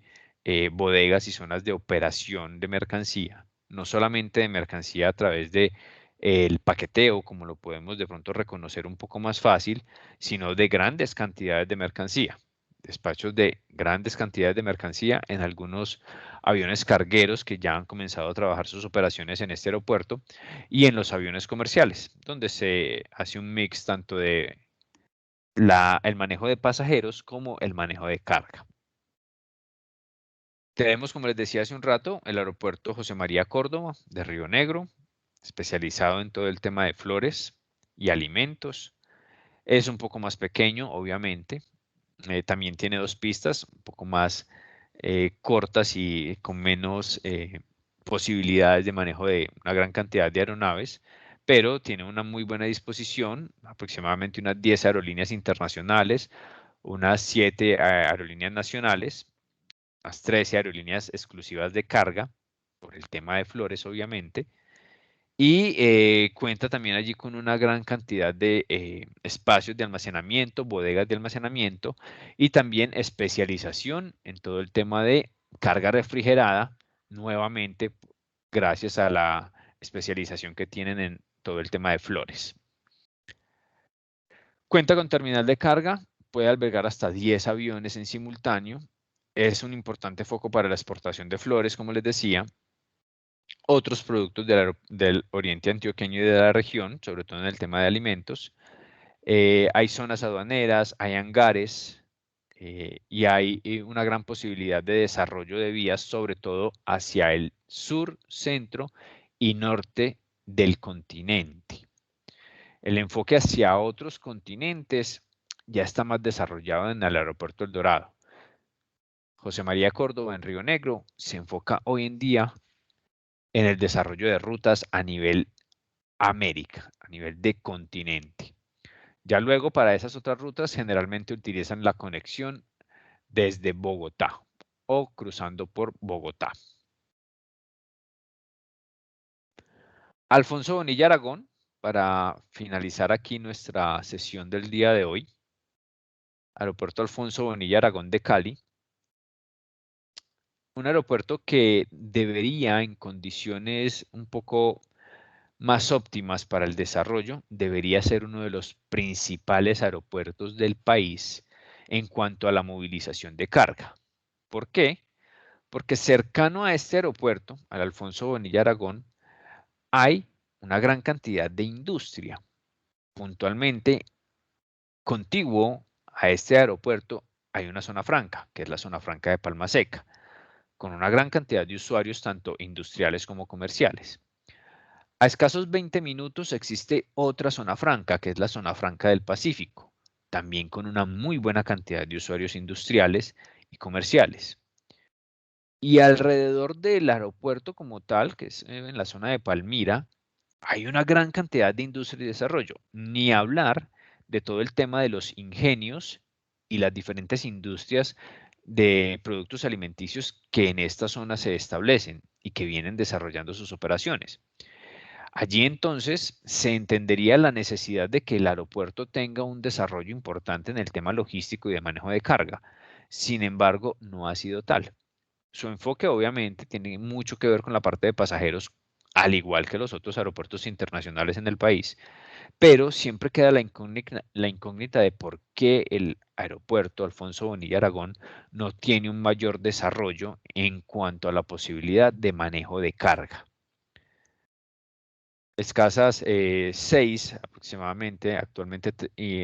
bodegas y zonas de operación de mercancía, no solamente de mercancía a través de el paqueteo, como lo podemos de pronto reconocer un poco más fácil, sino de grandes cantidades de mercancía, despachos de grandes cantidades de mercancía en algunos aviones cargueros que ya han comenzado a trabajar sus operaciones en este aeropuerto y en los aviones comerciales, donde se hace un mix tanto de el manejo de pasajeros como el manejo de carga. Tenemos, como les decía hace un rato, el aeropuerto José María Córdoba de Río Negro, especializado en todo el tema de flores y alimentos. Es un poco más pequeño, obviamente. También tiene dos pistas, un poco más cortas y con menos posibilidades de manejo de una gran cantidad de aeronaves, pero tiene una muy buena disposición, aproximadamente unas 10 aerolíneas internacionales, unas 7 aerolíneas nacionales, unas 13 aerolíneas exclusivas de carga, por el tema de flores, obviamente, y cuenta también allí con una gran cantidad de espacios de almacenamiento, bodegas de almacenamiento y también especialización en todo el tema de carga refrigerada, nuevamente gracias a la especialización que tienen en todo el tema de flores. Cuenta con terminal de carga, puede albergar hasta 10 aviones en simultáneo. Es un importante foco para la exportación de flores, como les decía. Otros productos del oriente antioqueño y de la región, sobre todo en el tema de alimentos. Hay zonas aduaneras, hay hangares y hay una gran posibilidad de desarrollo de vías, sobre todo hacia el sur, centro y norte del continente. El enfoque hacia otros continentes ya está más desarrollado en el aeropuerto El Dorado. José María Córdoba en Río Negro se enfoca hoy en día en el desarrollo de rutas a nivel América, a nivel de continente. Ya luego para esas otras rutas generalmente utilizan la conexión desde Bogotá o cruzando por Bogotá. Alfonso Bonilla Aragón para finalizar aquí nuestra sesión del día de hoy. Aeropuerto Alfonso Bonilla Aragón de Cali. Un aeropuerto que debería, en condiciones un poco más óptimas para el desarrollo, debería ser uno de los principales aeropuertos del país en cuanto a la movilización de carga. ¿Por qué? Porque cercano a este aeropuerto, al Alfonso Bonilla Aragón, hay una gran cantidad de industria. Puntualmente, contiguo a este aeropuerto hay una zona franca, que es la zona franca de Palma Seca, con una gran cantidad de usuarios, tanto industriales como comerciales. A escasos 20 minutos existe otra zona franca, que es la zona franca del Pacífico, también con una muy buena cantidad de usuarios industriales y comerciales. Y alrededor del aeropuerto como tal, que es en la zona de Palmira, hay una gran cantidad de industria y desarrollo. Ni hablar de todo el tema de los ingenios y las diferentes industrias de productos alimenticios que en esta zona se establecen y que vienen desarrollando sus operaciones. Allí entonces se entendería la necesidad de que el aeropuerto tenga un desarrollo importante en el tema logístico y de manejo de carga. Sin embargo, no ha sido tal. Su enfoque obviamente tiene mucho que ver con la parte de pasajeros, al igual que los otros aeropuertos internacionales en el país, pero siempre queda la incógnita de por qué el aeropuerto Alfonso Bonilla Aragón no tiene un mayor desarrollo en cuanto a la posibilidad de manejo de carga. Escasas 6 aproximadamente, actualmente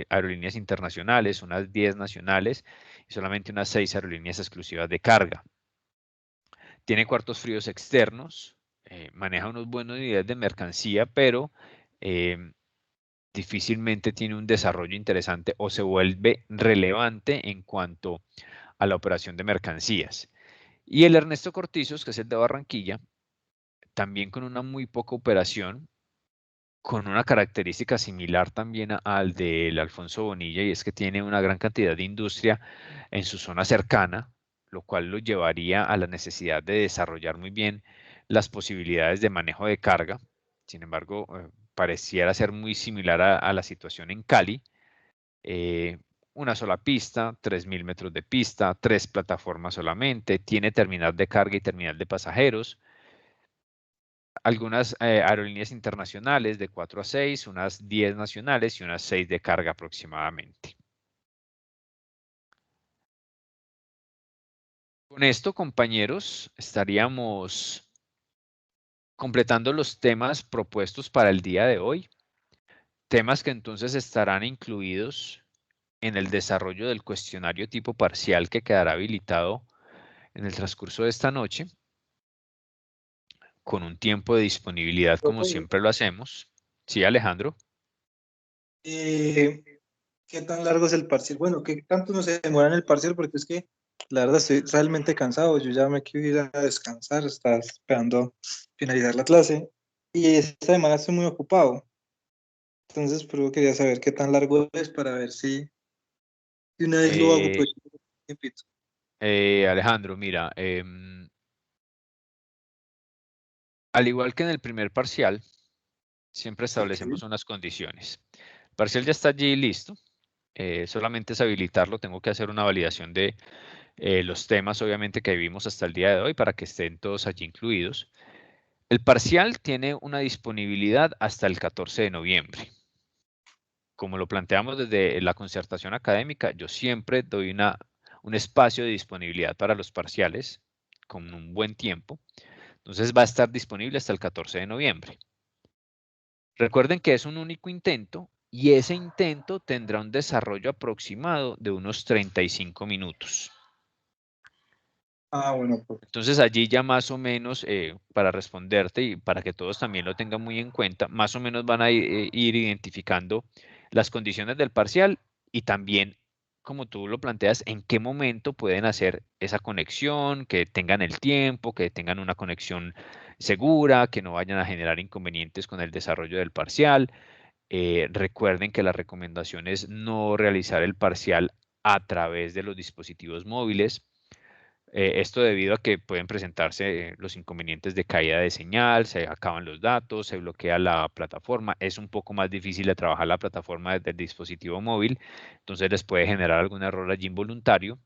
aerolíneas internacionales, unas 10 nacionales y solamente unas 6 aerolíneas exclusivas de carga. Tiene cuartos fríos externos, maneja unos buenos niveles de mercancía, pero difícilmente tiene un desarrollo interesante o se vuelve relevante en cuanto a la operación de mercancías. Y el Ernesto Cortizos, que es el de Barranquilla, también con una muy poca operación, con una característica similar también al del Alfonso Bonilla, y es que tiene una gran cantidad de industria en su zona cercana, lo cual lo llevaría a la necesidad de desarrollar muy bien las posibilidades de manejo de carga. Sin embargo, pareciera ser muy similar a la situación en Cali. Una sola pista, 3.000 metros de pista, 3 plataformas solamente, tiene terminal de carga y terminal de pasajeros. Algunas aerolíneas internacionales de 4 a 6, unas 10 nacionales y unas 6 de carga aproximadamente. Con esto, compañeros, estaríamos completando los temas propuestos para el día de hoy. Temas que entonces estarán incluidos en el desarrollo del cuestionario tipo parcial que quedará habilitado en el transcurso de esta noche, con un tiempo de disponibilidad como siempre lo hacemos. Sí, Alejandro. ¿Qué tan largo es el parcial? Bueno, ¿qué tanto no se demora en el parcial? Porque es que la verdad estoy realmente cansado. Yo ya me quiero ir a descansar, estaba esperando finalizar la clase y esta semana estoy muy ocupado. Entonces, pero quería saber qué tan largo es para ver si de una vez lo hago. Pues, Alejandro, mira, al igual que en el primer parcial, siempre establecemos unas condiciones. El parcial ya está allí listo. Solamente es habilitarlo. Tengo que hacer una validación de los temas, obviamente, que vimos hasta el día de hoy para que estén todos allí incluidos. El parcial tiene una disponibilidad hasta el 14 de noviembre. Como lo planteamos desde la concertación académica, yo siempre doy un espacio de disponibilidad para los parciales con un buen tiempo. Entonces va a estar disponible hasta el 14 de noviembre. Recuerden que es un único intento y ese intento tendrá un desarrollo aproximado de unos 35 minutos. Bueno. Pues. Entonces allí ya más o menos, para responderte y para que todos también lo tengan muy en cuenta, más o menos van a ir identificando las condiciones del parcial y también, como tú lo planteas, en qué momento pueden hacer esa conexión, que tengan el tiempo, que tengan una conexión segura, que no vayan a generar inconvenientes con el desarrollo del parcial. Recuerden que la recomendación es no realizar el parcial a través de los dispositivos móviles. Esto debido a que pueden presentarse los inconvenientes de caída de señal, se acaban los datos, se bloquea la plataforma. Es un poco más difícil de trabajar la plataforma desde el dispositivo móvil, entonces les puede generar algún error allí involuntario,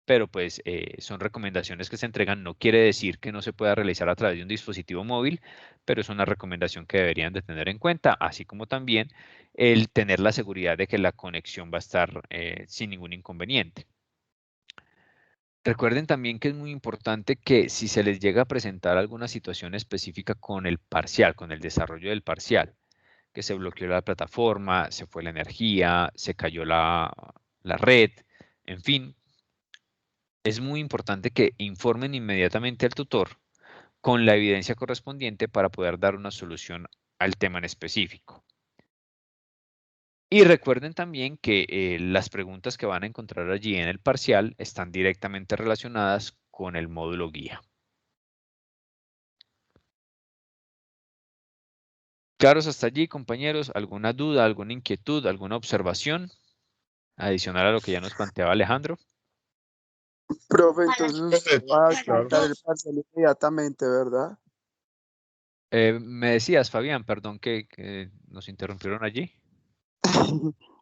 pero pues son recomendaciones que se entregan. No quiere decir que no se pueda realizar a través de un dispositivo móvil, pero es una recomendación que deberían de tener en cuenta, así como también el tener la seguridad de que la conexión va a estar sin ningún inconveniente. Recuerden también que es muy importante que si se les llega a presentar alguna situación específica con el parcial, con el desarrollo del parcial, que se bloqueó la plataforma, se fue la energía, se cayó la red, en fin, es muy importante que informen inmediatamente al tutor con la evidencia correspondiente para poder dar una solución al tema en específico. Y recuerden también que las preguntas que van a encontrar allí en el parcial están directamente relacionadas con el módulo guía. ¿Claros hasta allí, compañeros? ¿Alguna duda, alguna inquietud, alguna observación adicional a lo que ya nos planteaba Alejandro? Profe, entonces usted va a Claro. sacar el parcial inmediatamente, ¿verdad? Me decías, Fabián, perdón que nos interrumpieron allí.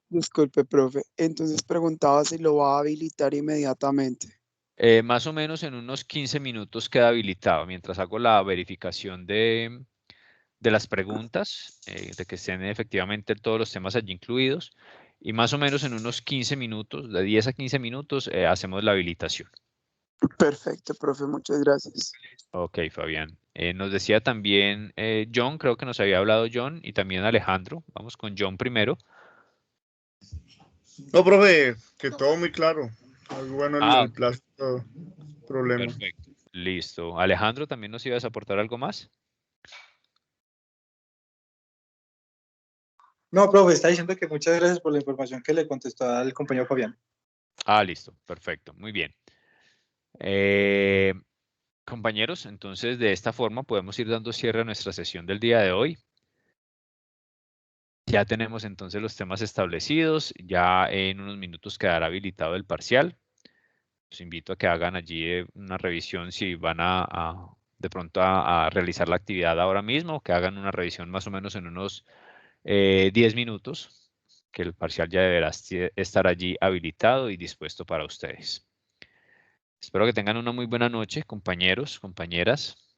Disculpe, profe. Entonces preguntaba si lo va a habilitar inmediatamente. Más o menos en unos 15 minutos queda habilitado. Mientras hago la verificación de las preguntas, de que estén efectivamente todos los temas allí incluidos, y más o menos en unos 15 minutos, de 10 a 15 minutos, hacemos la habilitación. Perfecto, profe, muchas gracias. Ok, Fabián. Nos decía también John, creo que nos había hablado John, y también Alejandro. Vamos con John primero. No, profe, que todo muy claro. Muy bueno Ah, el plástico, problema. perfecto. Listo. Alejandro, ¿también nos ibas a aportar algo más? No, profe, está diciendo que muchas gracias por la información que le contestó al compañero Fabián. Ah, listo. Perfecto. Muy bien. Compañeros, entonces de esta forma podemos ir dando cierre a nuestra sesión del día de hoy. Ya tenemos entonces los temas establecidos. Ya en unos minutos quedará habilitado el parcial. Los invito a que hagan allí una revisión si van de pronto a realizar la actividad ahora mismo, que hagan una revisión más o menos en unos 10 minutos, que el parcial ya deberá estar allí habilitado y dispuesto para ustedes. Espero que tengan una muy buena noche, compañeros, compañeras.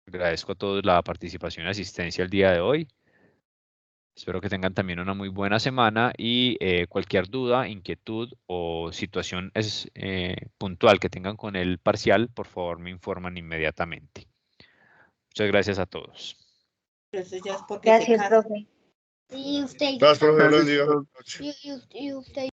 Agradezco a todos la participación y asistencia el día de hoy. Espero que tengan también una muy buena semana y cualquier duda, inquietud o situación puntual que tengan con el parcial, por favor me informan inmediatamente. Muchas gracias a todos. Gracias, profe. Y usted. Gracias, profe. Gracias, Buen día. profe. Y usted.